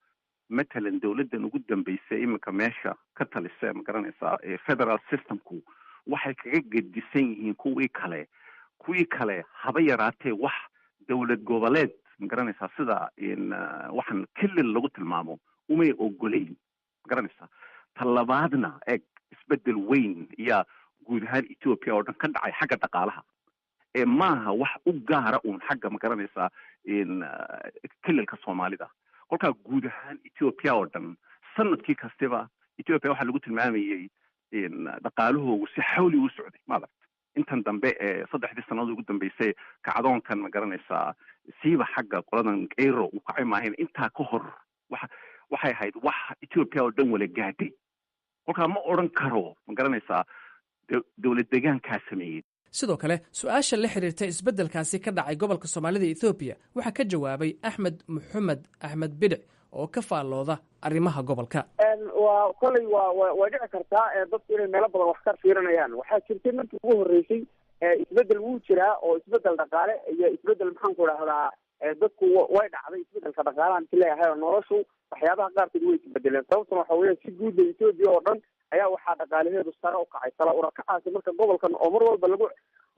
matalan dawladdan ugu dambeysay iminka meesha ka talisa ma garanaysaa federal systemku waxay kaga gedisan yihiin kuwii kale haba yaraatee wax dawlad goboleed ma garanaysaa sida waxaan kilil lagu tilmaamo umay ogoleyn ma garanaysaa talabaadna isbedel weyn ayaa guud ahaan Ethiopia oo dhan ka dhacay xagga dhaqaalaha maaha wax u gaara uun xagga ma garanaysaa kililka Soomaalida kolkaa guud ahaan Ethiopia oo dhan sanadkii kastaba Ethiopia waxaa lagu tilmaamayay dhaqaalahoogu si xawli u socday maaragtay intan dambe ee 3 sanadood ugu dambeysay kacdoonkan ma garanaysaa siiba xagga qoladan Cairo uu kacay maahayn intaa ka hor waxay ahayd wax Ethiopia oo dhan wala gaadhay kolkaa ma oran karo ma garanaysaa dawlad deegaankaa sameeyay sidoo kale su-aasha la xiriirta isbeddelkaasi ka dhacay gobolka Soomaalida Ethiopia waxaa ka jawaabay Axmed Maxamed Axmed Bidix oo ka faallooda arrimaha gobolka waa kolay waa dhici kartaa dadku inay meelo badan wax ka fiirinayaan waxaa jirtay markii ugu horreysay isbeddel wuu jiraa oo isbeddel dhaqaale iyo isbeddel maxaan ku dhahdaa dadku way dhacday isbeddelka dhaqaalahan ki leeyahay oo noloshu waxyaabaha qaarkood way isbedeleen sababtuna waxa weeye si guud Ethiopia oo dhan ayaa waxaa dhaqaalaheedu sare u kacay sala urakacaasi marka gobolkan oo mar walba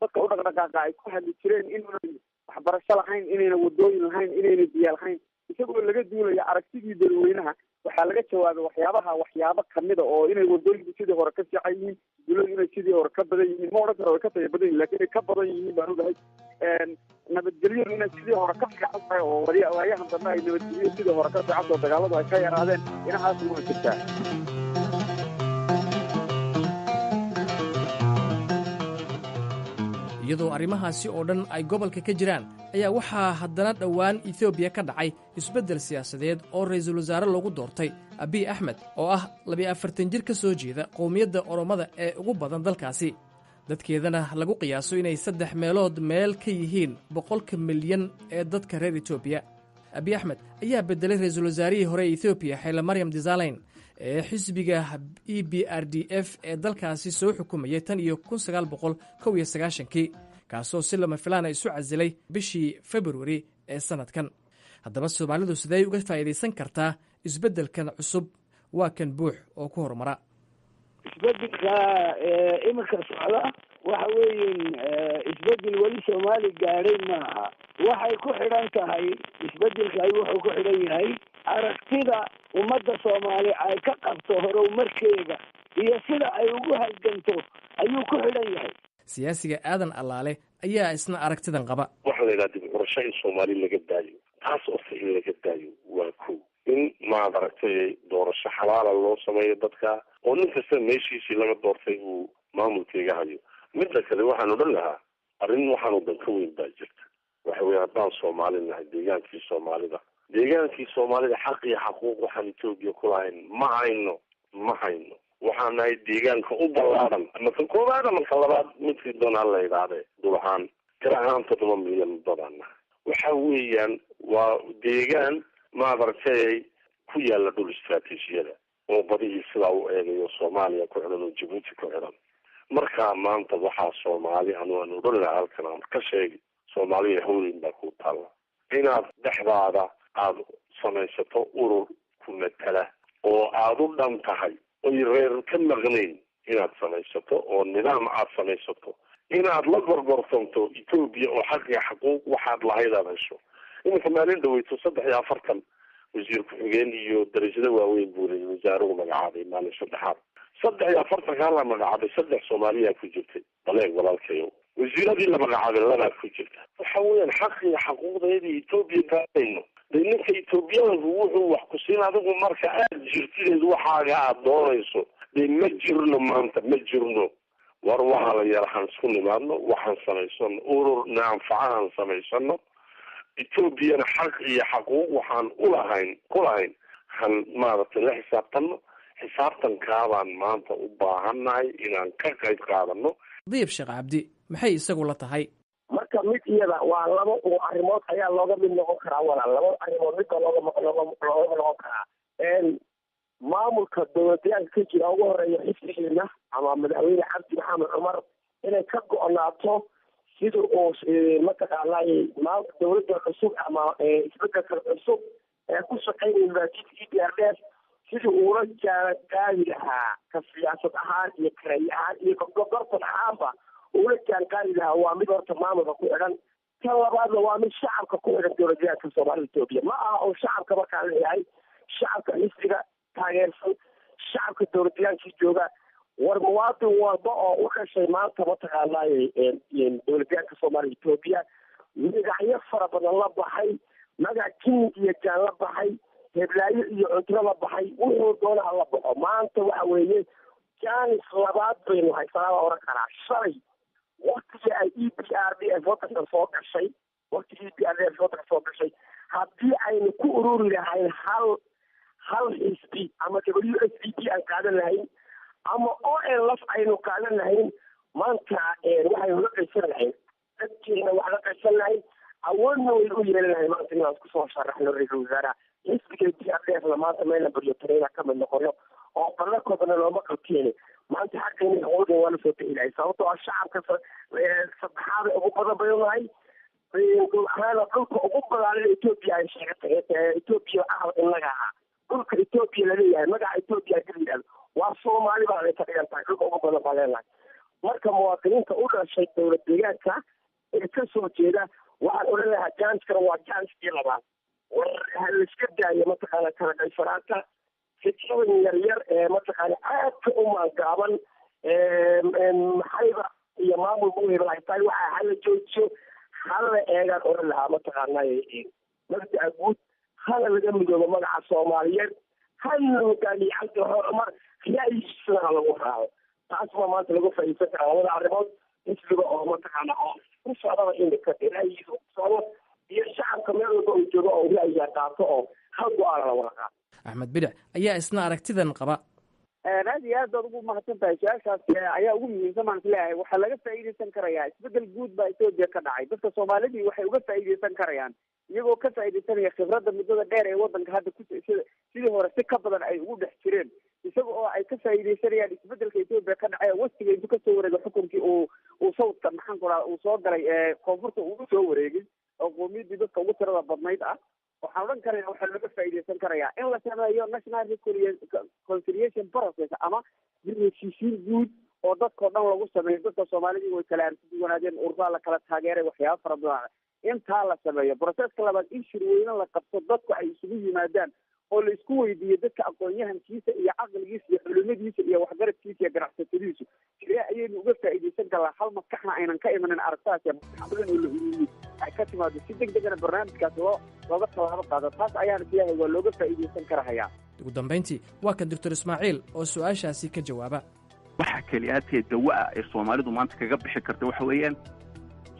dadka u dhaqdhaqaaqa ay ku hadli jireen inayna waxbarasho lahayn inayna wadooyin lahayn inayna biyo lahayn isagoo laga duulaya aragtidii dadweynaha waxaa laga jawaabay waxyaabo kamida oo inay wadooyinku sidii hore ka fiican yihiin dawladu inay sidii hore ka badan yihiin ma odhan karo way ka taya badan yihin lakin ay ka badan yihiin baan ogahay nabadgelyadu inay sidii hore ka fiican tahay oo waayahan dambe ay nabadgelyo sidii hore ka fiican oo dagaaladu ay ka yaraadeen inahaas waa jirtaa iyadoo arrimahaasi oo dhan ay gobolka ka jiraan ayaa waxaa haddana dhowaan Ethiopia ka dhacay isbeddel siyaasadeed oo ra'iisul wasaare lagu doortay Abiy Ahmed oo ah 42 jir ka soo jeeda qowmiyadda Oromada ee ugu badan dalkaasi dadkeedana lagu qiyaaso inay 3 meelood meel ka yihiin 100 milyan ee dadka reer Ethiopia Abiy Ahmed ayaa bedelay ra'iisul wasaarihii hore Ethiopia Haile Mariam Desalegn ee xisbiga EPRDF ee dalkaasi soo xukumayay tan iyo 1991 kaasoo si lama filaan isu casilay bishii February ee sanadkan haddaba Soomaalidu sidee uga faa'iideysan kartaa isbeddelkan cusub waa kan buux oo ku horumara isbeddelka iminka socda waxa weeyeen isbeddel weli Soomaali gaadhay maaha waxay ku xidhan tahay isbeddelka wuxuu ku xidhan yahay aragtida ummadda Soomaali ay ka qabto horumarkeeda iyo sida ay ugu halganto ayuu ku xidhan yahay siyaasiga aadan allaale ayaa isna aragtidan qaba waxa la yidhaha dib u qorasho in Soomaali laga daayo taas oo in laga daayo waa ku in maad aragtay doorasho xalaala loo sameeyo dadka oo nin kasta meeshiisii laga doortay uu maamulkeega hayo midda kale waxaan odhan lahaa arrin waxaanu dan ka weyn baa jirta waxa weeye haddaan Soomaali nahay deegaankii Soomaalida deegaankii soomaalida xaq iyo xaquuq waxaan etoobiya ku lahayn ma hayno waxaan nahay deegaanka u ballaaran ama ka koowaad ama ka labaad midkii doonaa la yidhaahde dul ahaan tir ahaan 7 milyan dadaan nahay waxa weeyaan waa deegaan maaragtay ku yaala dhul istiraatiijiyada oo badihii sidaa u eegayo soomaaliya ku xiran oo jabuuti ku xiran markaa maanta waxaa soomaali aan odhan lahaa halkan aan ka sheegi soomaaliya hawleyn baa ku taalla inaad dhexdaada aada samaysato urur ku matala oo aada u dhan tahay oy reer ka maqnayn inaad samaysato oo nidaam aada samaysato inaad la gorgortanto etoobiya oo xaq iyo xaquuq waxaad lahayd aad hesho iminka maalin dhaweyto 43 wasiir ku-xigeen iyo darajada waaweyn buu leeyay wasaaruhu magacaabay maalin saddexaad 43 la magacaabay 3 Soomaaliya ku jirtay baleeg walaalkayo wasiiradii la magacaabay laba ku jirta waxa weeyaan xaq iyo xaquuqdeedii Ethiopia taayno ninka Ethiopian wuxuu wax ku siin adigu marka aad jirtideed waxaaga aad doonayso ma jirno maanta ma jirno war waxa la yarahan isku nimaadno waxaan samaysan urur naanfacan samaysano Ethiopia xaq iyo xaquuq waxaan u lahayn han maaragtay la xisaabtan kaabaan maanta u baahannahay inaan ka qayb qaadano diib sheekh cabdi maxay isagu la tahay marka mid iyada waa laba oo arrimood ayaa looga mid noqon karaa walaal laba arrimood mid looga noqon karaa maamulka dowladyaanka ka jira ugu horeeya xisbigeena ama madaxweyne cabdi maxamed cumar inay ka go-naato sida uu mataqaanay dowladda cusub ama isbedelka cusub ee ku shaqeynaya maajidka EPRDF sidii uula jaanqaadi lahaa ka siyaasad ahaan iyo kareey ahaan iyo gorgortan ahaanba uula jaanqaadi lahaa waa mid horta maamulka ku xidhan tan labaadna waa mid shacabka ku xidhan dowladyaanka soomaalida Ethiopia ma aha oo shacabka markaa leeyahay shacabka xisbiga taageersan shacabka dowladyaanka jooga war muwaadin walba oo u dhashay maanta mataqaanay dowladyaanka soomaalida Ethiopia magacyo fara badan la baxay magac kin iyo jaan la baxay heblaayo iyo cunto la baxay wuxuu doonaa la baxo maanta waxa weeye jaanis labaad baynu haysanaa oran karaa shalay waqtigii ay EPRDF waddanka soo gashay haddii aynu ku ururi lahayn hal xisbi ama WSDP aan qaadan lahayn ama OLF aynu qaadan lahayn maanta waxaynu la qaysan lahayn dadkeena wax la qaysan lahayn awoodna way u yeelan lahayn maanta inaan isku soo sharaxno ra-iisul wasaaraha xisbiga EPRDF maanta meelna baryotareena ka mid noqono oo ballakoodana looma qabteene maanta xaqayna awoodeen waa la soo bixi lahay sababtoo ah shacabka saddexaada ugu badan bay unahay dhul ahaana dhulka ugu badaanan Ethiopia ay sheegatay Ethiopia ahal inaga ahaa dhulka Ethiopia laleeyahay magaca Ethiopia geliyaal waa Soomaali baa ay ka dhigantahay dhulka ugu badan baa leenahay marka muwaadiniinta u dhashay dowlad deegaanka ee ka soo jeeda waxaan odhan lahaa jaanskana waa jaanskii labaad war haliska daayo mataqaana kala qaysanaanta fikradan yaryar ee mataqaana aadka u maangaaban maxayba iyo maamulka u hebel ay tahay waxaa hala joojiyo hala eegaan odhan lahaa mataqaana mabda'a guud hala laga midoobo magaca Soomaaliyeed hala hogaamiye cabdi cumar ra'yigiisana ha lagu raaco taas baa maanta lagu faa'iideysan karaa labada arrimood xisbiga oo mataqaana oo ku socdaba indhika ra'yigiisa ku socdo iyo shacabka meel walba uu joogo oo ra'yiga qaato oo hal go-aan la wada qaato axmed bidac ayaa isna aragtidan qaba aad iyo aad baad ugu mahadsan tahay su-aashaas ayaa ugu muhiimsan baan isleeyahay waxaa laga faa'iideysan karayaa isbedel guud baa Ethiopia ka dhacay dadka Soomaalidii waxay uga faa'iideysan karayaan iyagoo ka faa'iideysanaya khibradda muddada dheer ee waddanka hadda sidii hore si ka badan ay ugu dhex jireen isaga oo ay ka faa'iideysanayaan isbedelka Ethiopia ka dhacay waqtiga intuu kasoo wareegay xukunkii uu sawdka maxaan ku rahaa uu soo galay koonfurta ugu soo wareegay oo qoomiyadii dadka ugu tirada badnayd ah waxaan odhan karaya waxaa laga faa'iideysan karayaa in la sameeyo national reconciliation process ama heshiisiin guud oo dadkao dhan lagu sameeyo dadka Soomaalida way kala arsuwanaadeen ururada la kala taageeray waxyaabo fara badan intaa la sameeyo processka labaad in shirweyne la qabto dadku ay isugu yimaadaan oo la isku weydiiyo dadka aqoon-yahankiisa iyo caqligiisa iyo culimadiisa iyo waxgaradkiisa iyo ganacsatadiisu sidee ayaynu uga faa'iideysan karnaa hal maskaxna aynan ka imanin aragtaas badan oo la ururiyey ay ka timaado si degdegana barnaamijkaas looga tallaabo qaado taas ayaan isleeyahay waa looga faa'iideysan karahayaa ugu dambayntii waa kan doctor Ismaaciil oo su-aashaasi ka jawaaba waxa kaliyaadkee dawa ee Soomaalidu maanta kaga bixi karta waxa weeyaan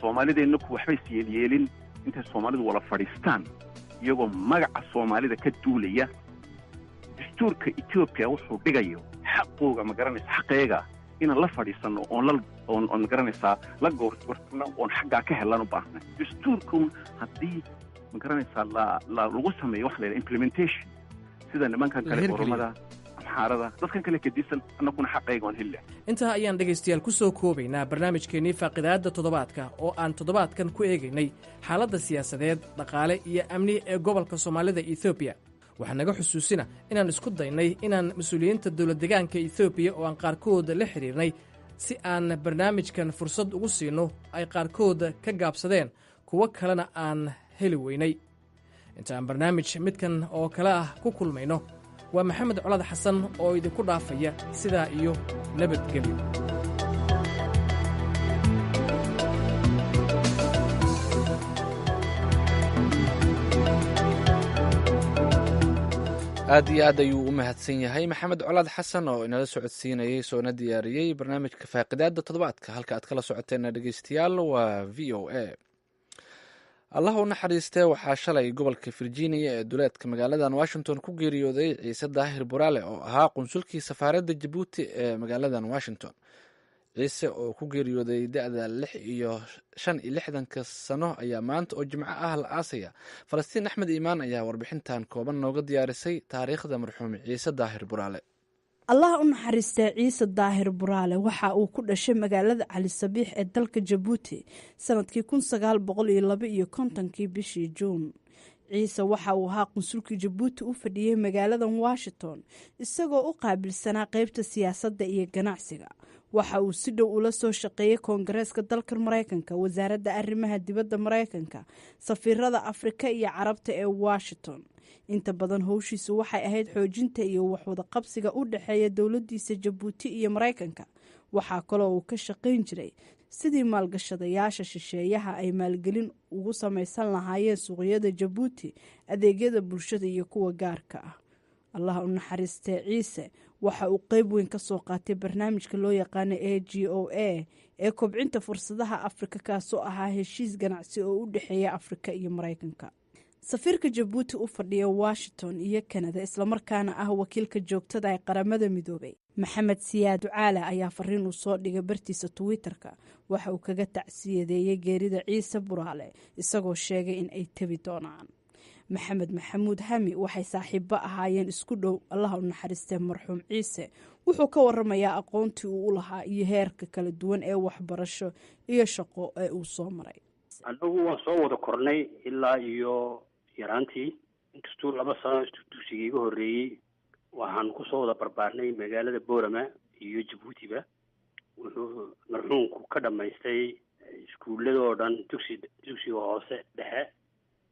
Soomaalideenna ku waxbay yeelin intay Soomaalidu wala fadhiistaan iyagoo magaca soomaalida ka duulaya. dastuurka etoobiya wuxuu dhigayo xaqooga magaranaysa xaqeega inaan la fadhiisano oon magaranaysaa la goorgoortano oon xaggaa ka helan u baahnay. dastuurkun haddii magaranaysaa lagu sameeyo waxa la yidhaha implementation sida nimankan kale oromada amxaarada dadkan kale kadisan annaguna xaqayga oon heli. intaa ayaan dhegaystayaal ku soo koobaynaa barnaamijkeennii faaqidaadda toddobaadka oo aan toddobaadkan ku eegaynay xaaladda siyaasadeed dhaqaale iyo amni ee gobolka soomaalida etoobiya. waxaa naga xusuusina inaan isku daynay inaan mas-uuliyiinta dowladdegaanka etoobiya oo aan qaarkood la xidhiirnay si aan barnaamijkan fursad ugu siinno ay qaarkood ka gaabsadeen kuwo kalena aan heli weynay. intaaan barnaamij midkan oo kale ah ku kulmayno waa maxamed colad xasan oo idinku dhaafaya sidaa iyo nabadgelyo. aad iyo aad ayuu u mahadsan yahay maxamed colaad xasan oo inala socodsiinayay soona diyaariyey barnaamijka faaqidaadda toddobaadka. halka aad kala socoteena dhegeystayaal waa v o a. allah u naxariistee waxaa shalay gobolka virginia ee duleedka magaaladan washington ku geeriyooday ciise daahir buraale oo ahaa qunsulkii safaaradda jabuuti ee magaaladan washington. ciise oo ku geeriyooday da-da 65 sano ayaa maanta oo jimco ah la aasaya. falastiin axmed iimaan ayaa warbixintan kooban nooga diyaarisay taariikhda marxuum ciise daahir buraale. allah u naxariistee ciise daahir buraale waxa uu ku dhashay magaalada cali sabiix ee dalka jabuuti sanadkii 1952 bishii juun. ciise waxa uu ahaa qunsulkii jabuuti u fadhiyey magaaladan washington isagoo u qaabilsanaa qeybta siyaasadda iyo ganacsiga. waxa uu si dhow ula soo shaqeeyey koongareeska dalka maraykanka, wasaaradda arrimaha dibadda maraykanka, safiirada afrika iyo carabta ee washington. inta badan howshiisu waxay ahayd xoojinta iyo waxwada qabsiga u dhexeeya dowladiisa jabuuti iyo maraykanka. waxaa kaloo uu ka shaqayn jiray sidii maalgashadayaasha shisheeyaha ay maalgelin ugu samaysan lahaayeen suuqyada jabuuti, adeegyada bulshada iyo kuwa gaarka ah. allah u naxariistee ciise waxa uu qeyb weyn ka soo qaatay barnaamijka loo yaqaano AGOA ee kobcinta fursadaha afrika, kaasoo ahaa heshiis ganacsi oo u dhexeeya afrika iyo maraykanka. safiirka jabuuti u fadhiya washington iyo kanada islamarkaana ah wakiilka joogtada ee qaramada midoobay maxamed siyaad ducaale ayaa fariin uu soo dhigay bartiisa twitter-ka. waxa uu kaga tacsiyadeeyey geerida ciise buraale isagoo sheegay in ay tebi doonaan. maxamed maxamuud hami waxay saaxiibo ahaayeen isku dhow. allah u naxariistee marxuum ciise wuxuu ka waramayaa aqoontii uu u lahaa iyo heerka kala duwan ee waxbarasho iyo shaqo ee uu soo maray. anagu waan soo wada kornay ilaa iyo yaraantii, inkastuu 2 sano dugsiga iga horreeyey waxaan kusoo wada barbaarnay magaalada boorama iyo jabuutiba. wuxuu marxuumku ka dhammaystay iskuuladoo dhan dugsiga hoose dhexe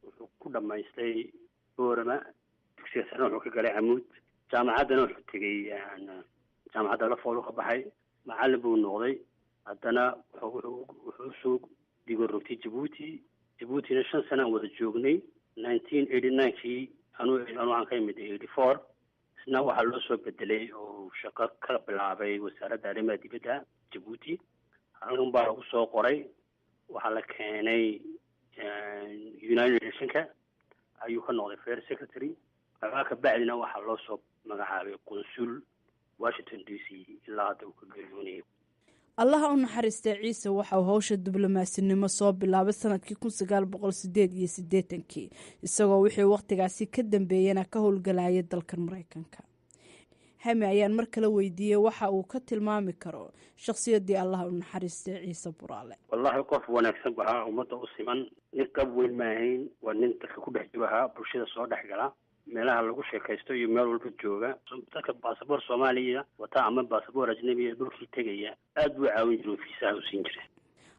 wuxuu ku dhammaystay boorama, dugsiga sare wuxuu ka galay camuud, jaamacaddana wuxuu tegey jaamacadda lafoolu ka baxay, macallin buu noqday. haddana wuxuu soo digo rogtay jabuutina 5 sano aan wada joognay. 1989kii anuu aan ka imid 84 isna waxaa loo soo bedelay oo shaqo ka bilaabay wasaaradda arrimaha dibadda jabuuti. halkan baa lagu soo qoray, waxaa la keenay United Nationka ayuu ka noqday first secretary. ka bacdina waxaa loo soo magacaabay qunsul Washington DC ilaa hadda uu ka geeriyoonayo. allaha u naxariistee ciise waxa uu howsha diblomaasinnimo soo bilaabay sanadkii 1988 isagoo wixii wakhtigaasi ka dambeeyana ka howlgalayay dalkan maraykanka. hami ayaan mar kale weydiiyey waxa uu ka tilmaami karo shakhsiyaddii allaha u naxariistee ciise buraale. wallahi qof wanaagsan bahaa, ummadda u siman, nin qab weyn maahayn, waa nin dadka ku dhex jirahaa, bulshada soo dhex gala, meelaha lagu sheekaysto iyo meel walba jooga. dadka baasaboor soomaaliya wata ama baasaboor ajnabiya dhulkii tegaya aad buu caawin jiray, fiisaha u siin jiray.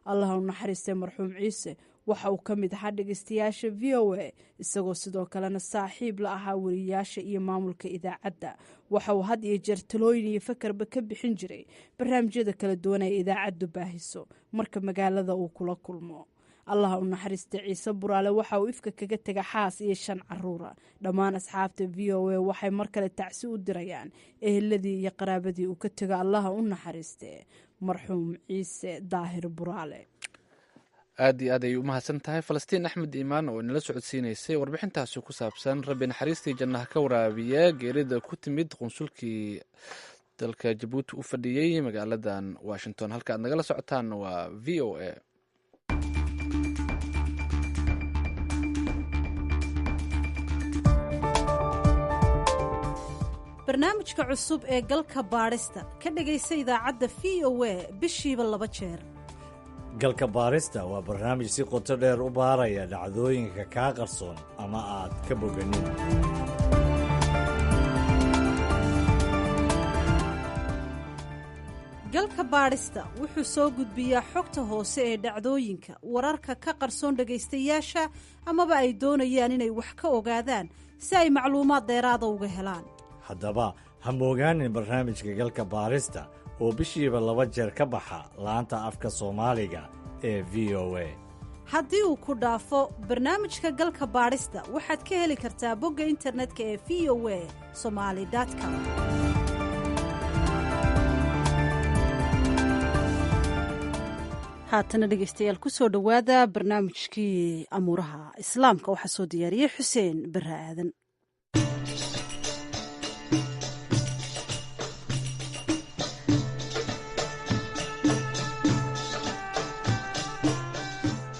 allah u naxariistee marxuum ciise waxa uu ka mid ahaa dhegeystayaasha VOA isagoo sidoo kalena saaxiib la ahaa wariyaasha iyo maamulka idaacadda. waxa uu had iyo jeer talooyin iyo fakarba ka bixin jiray barnaamijyada kala duwan ee idaacaddu baahiso marka magaalada uu kula kulmo. allah u naxariistee ciise buraale waxa uu ifka kaga tega xaas iyo 5 caruura. dhammaan asxaabta VOA waxay mar kale tacsi u dirayaan eheladii iyo qaraabadii uu ka tego allaha u naxariistee marxuum ciise daahir buraale. aad iyo aad ayay u mahadsan tahay falastiin axmed iimaan oo inala socodsiinaysay warbixintaasi ku saabsan rabbi naxariistii jannaha ka waraabiya geerida ku timid qunsulkii dalka jabuuti u fadhiyey magaaladan washington. halka aad nagala socotaan waa v o a. barnaamijka cusub ee galka baadhista ka dhegaysa idaacadda v o a bishiiba 2 jeer. galka baarista waa barnaamij si qoto dheer u baaraya dhacdooyinka kaa qarsoon ama aad ka boganin. galka baadhista wuxuu soo gudbiyaa xogta hoose ee dhacdooyinka, wararka ka qarsoon dhegaystayaasha amaba ay doonayaan inay wax ka ogaadaan si ay macluumaad dheeraada uga helaan. haddaba ha moogaanin barnaamijka galka baarista oo bishiiba 2 jeer ka baxa laanta afka soomaaliga ee v o a. haddii uu ku dhaafo barnaamijka galka baadhista waxaad ka heli kartaa bogga internetka ee v o a somali.com. haatana dhegaystayaal ku soo dhowaada barnaamijkii amuuraha islaamka waxaa soo diyaariyey xuseen barre aadan.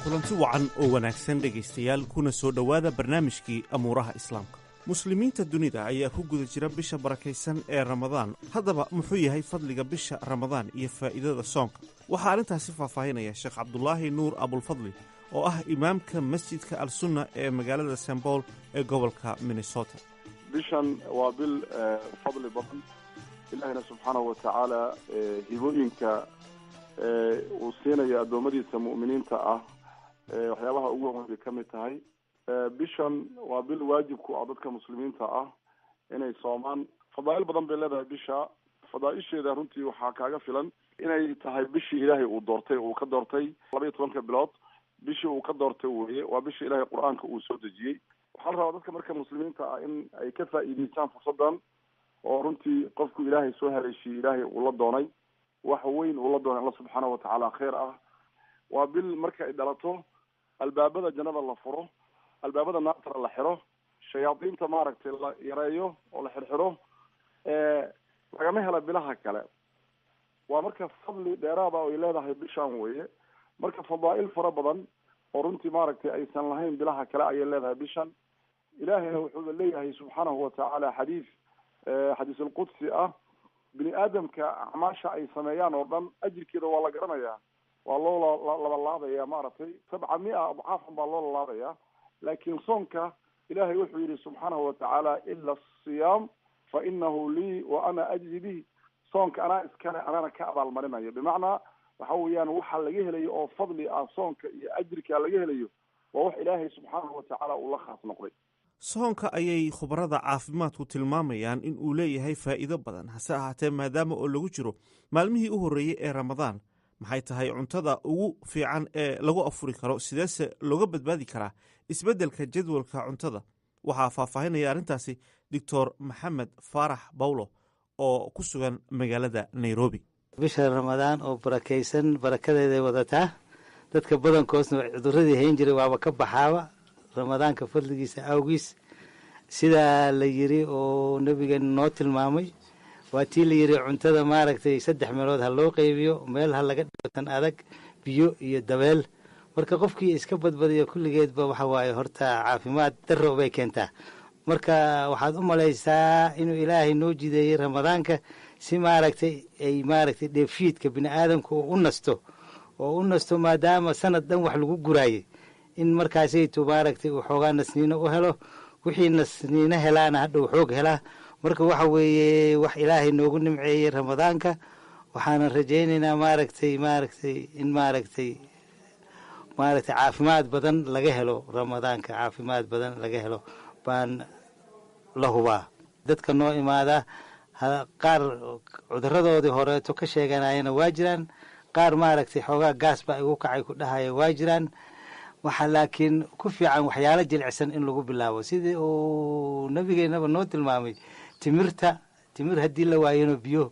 kulanti wacan oo wanaagsan dhegaystayaal kuna soo dhowaada barnaamijkii amuuraha islaamka. muslimiinta dunida ayaa ku guda jira bisha barakaysan ee ramadaan. haddaba muxuu yahay fadliga bisha ramadaan iyo faa'iidada soonka? waxaa arrintaasi faahfaahinaya sheekh cabdulaahi nuur abulfadli oo ah imaamka masjidka al-sunna ee magaalada st paul ee gobolka minnesota. bishan waa bil fadli badan. ilaahina subxaanahu wa tacaala hibooyinka uu siinayo addoommadiisa mu'miniinta ah waxyaabaha ugu horeey ka mid tahay. bishan waa bil waajibku ah dadka muslimiinta ah inay soomaan. fadaa'il badan bay leedahay bisha. fadaa'isheeda runtii waxaa kaaga filan inay tahay bishii ilaahay uu doortay, uu ka doortay 12 bilood. bishii uu ka doortay weeye, waa bishii ilaahay qur-aanka uu soo dejiyey. waxaa la rabaa dadka marka muslimiinta ah in ay ka faa'iidaystaan fursadan oo runtii qofku ilaahay soo haleeshiyey, ilaahay uu la doonay wax weyn uu la doonay alla subxaanahu watacaala khayr ah. waa bil marka ay dhalato albaabada jannada la furo, albaabada naartana la xiro, shayaadiinta maaragtay la yareeyo oo la xirxiro, lagama hela bilaha kale. waa marka fadli dheeraada oo ay leedahay bishaan weeye. marka fadaa'il fara badan oo runtii maaragtay aysan lahayn bilaha kale ayay leedahay bishan. ilaahayna wuxuu leeyahay subxaanahu watacaala xadiis alqudsi ah, bini aadamka acmaasha ay sameeyaan oo dhan ajirkeeda waa la garanayaa, waa loo labalaabaya maaragtay 700 adcaafan baa loo lalaabaya. laakiin soonka ilaahay wuxuu yidhi subxaanahu watacaala ila asiyaam fa inahu lii wa ana ajzi bihi. soonka anaa iskale, anana ka abaalmarinayo. bimacnaa waxa weeyaan waxa laga helayo oo fadli ah soonka iyo ajirka laga helayo waa wax ilaahay subxaanahu watacaala uu la khaas noqday. soonka ayay khubarada caafimaadku tilmaamayaan in uu leeyahay faa'iido badan. hase ahaatee maadaama oo lagu jiro maalmihii u horreeyey ee ramadaan, maxay tahay cuntada ugu fiican ee lagu afuri karo? sideese looga badbaadi karaa isbeddelka jadwalka cuntada? waxaa faahfaahinaya arrintaasi doctor maxamed faarax bawlo oo ku sugan magaalada nairobi. bisha ramadaan oo barakaysan barakadeeday wadataa. dadka badankoosna cuduradii hayn jiray waaba ka baxaaba ramadaanka fadligiisa awgiis. sidaa la yiri oo nabigeena noo tilmaamay, waa tii la yiri cuntada maaragtay 3 meelood ha loo qaybiyo, meel ha laga dhigo tan adag, biyo iyo dabeel. marka qofkii iska badbadiyo kulligeedba waxa waaye horta caafimaad darro bay keentaa. marka waxaad u malaysaa inuu ilaahay noo jideeyey ramadaanka si maaragtay ay maaragtay dheefshiidka bini aadamka u nasto maadaama sanad dhan wax lagu guraayey, in markaasaytu maaragtay uu xoogaa nasniino u helo. wixii nasniino helaana hadhow xoog helaa. marka waxa weeye wax ilaahay noogu nimceeyey ramadaanka. waxaanan rajaynaynaa in maaragtay caafimaad badan laga helo ramadaanka. caafimaad badan laga helo baan la hubaa. dadka noo imaada qaar cuduradoodii horeeto ka sheeganayana waa jiraan, qaar maaragtay xoogaa gaas baa igu kacay ku dhahaya waa jiraan. waxaa laakiin ku fiican waxyaalo jilicsan in lagu bilaabo, sidii uu nabigeennaba noo tilmaamay timir haddii la waayano biyo.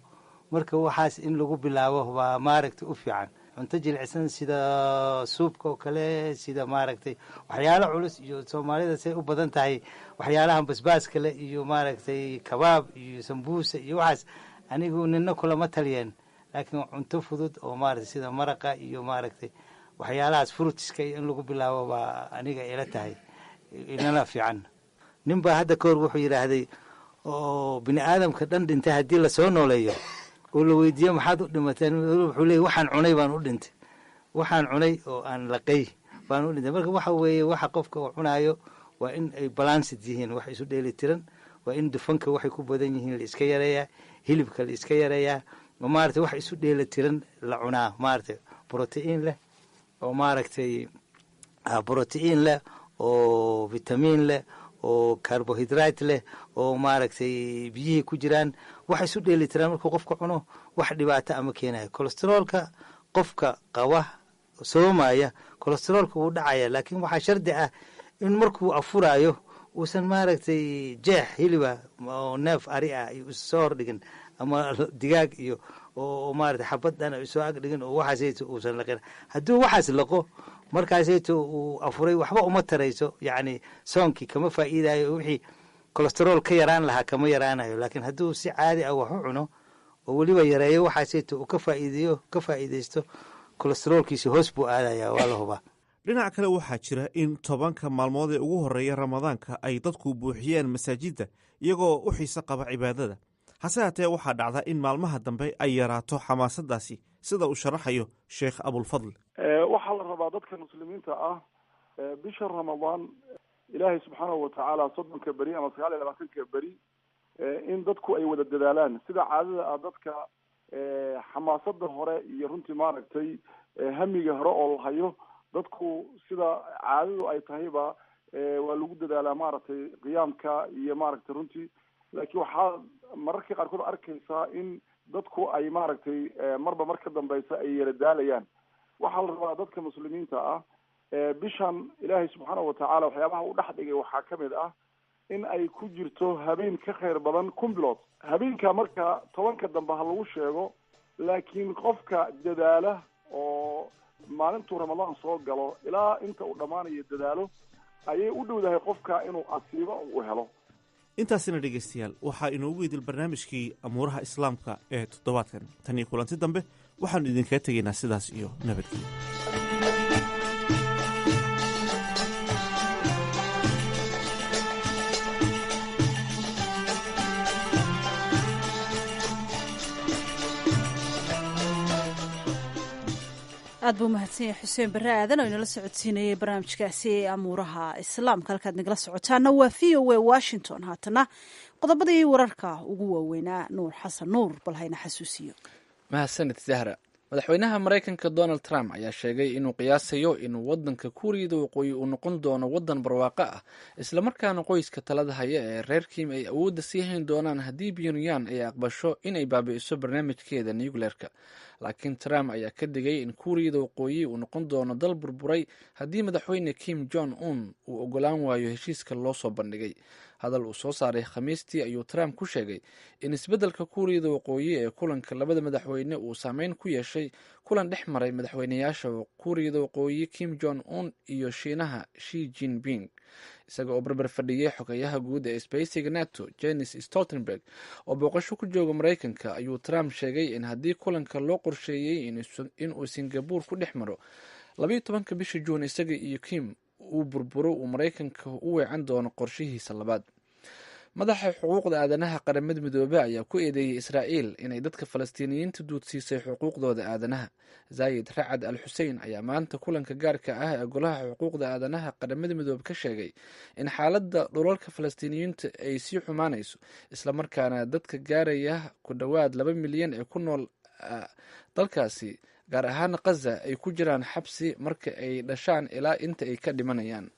marka waxaas in lagu bilaabo waa maaragtay u fiican. cunto jilicsan sida suubka oo kale, sida maaragtay waxyaalo culus, iyo soomaalida say u badan tahay waxyaalahan basbaaska leh iyo maaragtay kabaab iyo sambuusa iyo waxaas, anigu nina kulama taliyeen. laakiin cunto fudud oo maaragtay sida maraqa iyo maaragtay waxyaalahaas fruitiska in lagu bilaabo baa aniga ila tahay inala fiican. nin baa hadda kahor wuxuu yidhaahday oo bini aadamka dhan dhintay haddii lasoo nooleeyo oo la weydiiyo maxaad u dhimateen, wuxuu leeyay waxaan cunay baan u dhintay, waxaan cunay oo aan laqay baan u dhintay. marka waxa weeye waxa qofka uu cunaayo waa in ay balanced yihiin, wax isu dheeli tiran, waa in dufanka waxay ku badan yihiin la iska yareeyaa, hilibka la iska yareeyaa, oo maaragtay wax isu dheeli tiran la cunaa, maaragtay protein leh oo maaragtay protein leh oo vitamin leh oo carbohydrate leh oo maaragtay biyihii ku jiraan, wax isu dheeli tiraan markuu qofka cuno wax dhibaato ama keenayo. kolesteroolka qofka qaba soomaya kolesteroolka wuu dhacaya, laakiin waxaa shardi ah in markuu afuraayo uusan maaragtay jeex hiliba oo neef ari ah iyo soo hordhigin ama digaag iyo oo maaragtay xabaddan ay soo agdhigin oo waxaasayto uusan laqin. hadduu waxaas laqo markaasayto uu afuray waxba uma tarayso, yacni soonkii kama faa'iidayo, wixii kolesterool ka yaraan lahaa kama yaraanayo. laakiin hadduu si caadi ah wax u cuno oo weliba yareeyo waxaasayto uu ka faa'iidaysto, kolesteroolkiisi hoos buu aadaya, waa la hubaa. dhinaca kale waxaa jira in 10 maalmood ee ugu horreeya ramadaanka ay dadku buuxiyeen masaajidda iyagoo u xiise qaba cibaadada. hase haatee waxaa dhacda in maalmaha dambe ay yaraato xamaasadaasi, sida uu sharaxayo sheekh abulfadl. waxaa la rabaa dadka muslimiinta ah bisha ramadaan ilaahay subxaanahu watacaala 30 beri ama 29 beri in dadku ay wada dadaalaan. sida caadada ah dadka xamaasada hore iyo runtii maaragtay hamiga hore oo la hayo, dadku sida caadadu ay tahayba waa lagu dadaalaa maaragtay qiyaamka iyo maaragtay runtii. laakiin waxaa mararka qaarkood arkaysaa in dadku ay maaragtay marba mar ka dambeysa ay yara daalayaan. waxaa la rabaa dadka muslimiinta ah bishan ilaahay subxaanahu watacaala waxyaabaha u dhex dhigay waxaa kamid ah in ay ku jirto habeen ka khayr badan 1 bilood. habeenka marka 10 dambe ha lagu sheego, laakiin qofka dadaala oo maalintuu ramadaan soo galo ilaa inta uu dhammaanayo dadaalo ayay u dhowdahay qofka inuu asiibo uu helo. intaasina dhegaystayaal waxaa inoogu idil barnaamijkii amuuraha islaamka ee toddobaadkan. tan iyo kulanti dambe waxaanu idinkaga tegaynaa sidaas iyo nabadgelyo. aad buu mahadsan yahay xuseen barre aadan oo inala socodsiinayay barnaamijkaasi ee amuuraha islaamka. halkaad nagala socotaana waa v o a washington. haatana qodobadii wararka ugu waaweynaa nuur xasan nuur bal hayna xasuusiyo. mahadsanid zahra. madaxweynaha maraykanka donald trump ayaa sheegay inuu qiyaasayo inuu wadanka kuuriyada waqooyi uu noqon doono wadan barwaaqo ah, islamarkaana qoyska talada haya ee reer kiim ay awoodda sii hayn doonaan haddii pyongyang ay aqbasho inay baabi'iso barnaamijkeeda nucleerka. laakiin trump ayaa ka digay in kuuriyada waqooyi uu noqon doono dal burburay haddii madaxweyne kim jong un uu ogolaan waayo heshiiska loo soo bandhigay. hadal uu soo saaray khamiistii ayuu trump ku sheegay in isbeddelka kuuriyada waqooyi ee kulanka labada madaxweyne uu saameyn ku yeeshay kulan dhex maray madaxweynayaasha kuuriyada waqooyi kim jong un iyo shiinaha shi jinping. isaga oo barbar fadhiyey xogayaha guud ee isbahaysiga nato jenis stoltenberg oo booqasho ku jooga maraykanka ayuu trump sheegay in haddii kulanka loo qorsheeyey inuu singabuur ku dhex maro 12 bisha juun isaga iyo kim uu burburo uu maraykanka u weecan doono qorshihiisa labaad. madaxa xuquuqda aadanaha qaramada midoobey ayaa ku eedeeyey israa'iil inay dadka falastiiniyiinta duudsiisay xuquuqdooda aadanaha. zaayid racad al xusein ayaa maanta kulanka gaarka ah ee golaha xuquuqda aadanaha qaramada midoobe ka sheegay in xaaladda dhulalka falastiiniyiinta ay sii xumaanayso, islamarkaana dadka gaaraya ku dhowaad 2 milyan ee ku nool dalkaasi gaar ahaan khaza ay ku jiraan xabsi marka ay dhashaan ilaa inta ay ka dhimanayaan.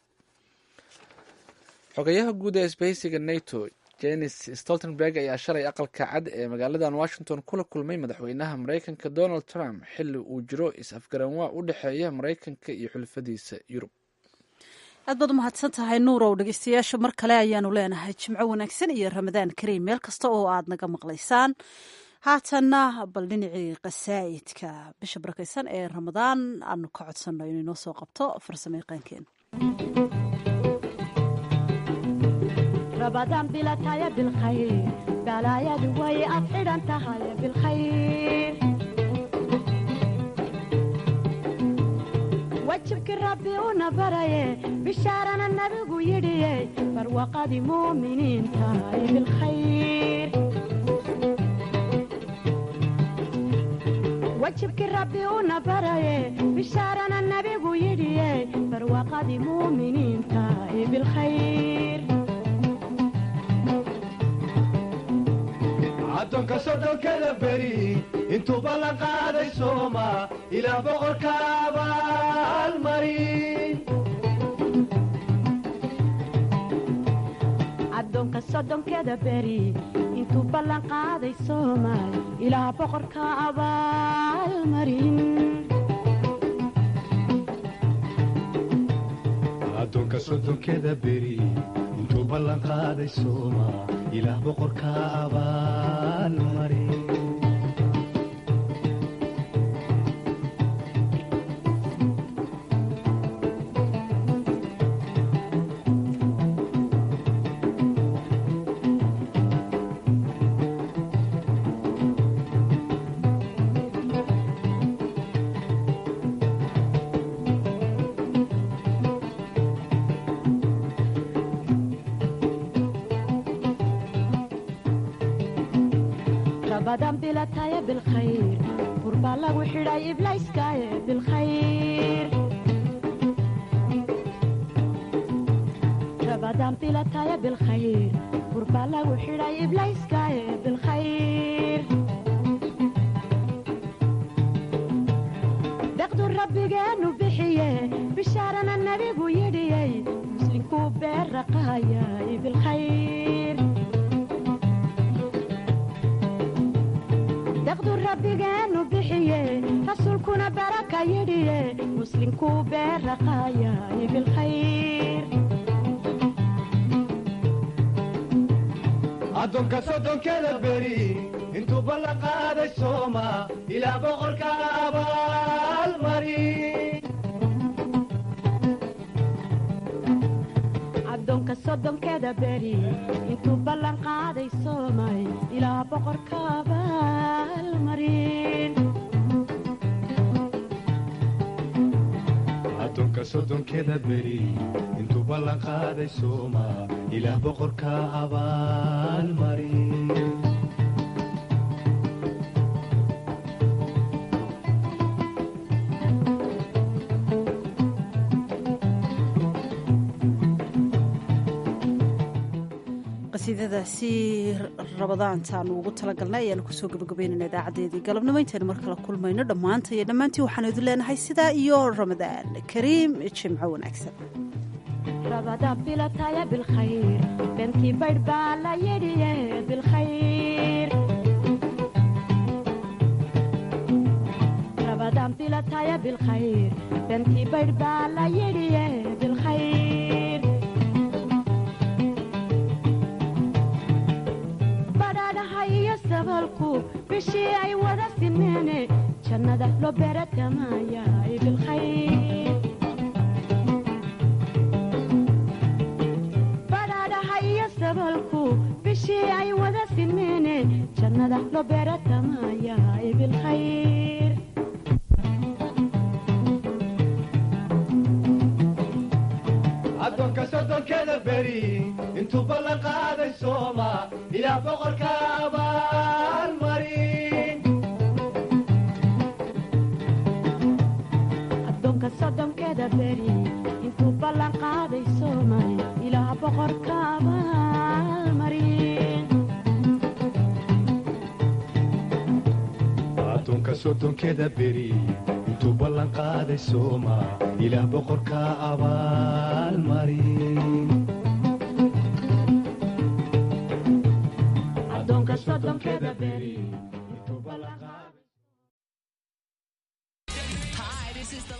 xogayaha guud ee isbahaysiga nato jenis stoltenberg ayaa shalay aqalka cad ee magaaladan washington kula kulmay madaxweynaha maraykanka donald trump xilli uu jiro is-afgaranwaa u dhexeeya maraykanka iyo xulafadiisa yurub. aad baad umahadsan tahay nuurow. dhegeystayaasha mar kale ayaanu leenahay jimco wanaagsan iyo ramadaan kariim meel kasta oo aad naga maqlaysaan. haatanna bal dhinacii qasaa'idka bisha barakaysan ee ramadaan aanu ka codsanno inuu inoo soo qabto farsamayaqaankeen رمضان بلا تايا بالخير بلايا دوي أفعل أنت هاي بالخير وجهك ربي ونبري بشارنا النبي ويدي فروقة مؤمنين تاي بالخير وجهك ربي ونبري بشارنا النبي ويدي فروقة مؤمنين تاي بالخير addoonka soddonkada beri intuu ballan qaaday sooma ilaa boqorka abaalmarin addoonka soddonkeda beri intuu ballan qaaday soomaal ilaa boqorka abaalmarin addoonka soddonkeda beri intuu ballan qaaday sooma ilaah boqorka abaalmarin رمضان بلا تايا بالخير قربا لغو حراي إبلايس كايا بالخير رمضان بلا تايا بالخير قربا لغو حراي إبلايس كايا بالخير دقدو ربي جانو بحيه بشارنا النبي ويدي مسلم كوبير رقايا بالخير دقدو ربي جانو بحيه رسولكنا بركة يديه مسلم كوبير رقايا بالخير addoonka soddonkeda beri intuu ballan qaaday sooma ilaa boqorka abaalmarin addoonka soddonkeda beri intuu ballan qaaday soomay ilaa boqorka abaalmarin addoonka soddonkeda beri intuu ballan qaaday sooma ilaah boqorka abaalmarin qasiidadaasi rabadaantaanu ugu talagalnay ayaanu kusoo gabagabaynayna idaacadeedii galabnimo intaynu mar kala kulmayno dhammaanta iyo dhammaantii waxaanu idin leenahay sidaa iyo ramadaan kariim jimco wanaagsan رمضان بلا تايا بالخير بنتي بربالة يدي بالخير رمضان بلا تايا بالخير بنتي بربالة يدي بالخير بدانا هاي السبالكو بشي اي ودا سنيني جنة لو بيرت مايا بالخير sabalku bishii ay wada sinmeene jannada loo beeratamaayaay bilkhayr addoonka soddonkeda beri intuu ballan qaaday sooma ilaa boqorka abaalmarin addoonka soddonkeda beri intuu ballan qaaday soomay ilaa boqorka abaalmarin addoonka soddonkeda beri intuu ballan qaaday sooma ilaah boqorka abaalmarin addoonka soddonkeda beri intuu ballan qaaday. Hi, this is the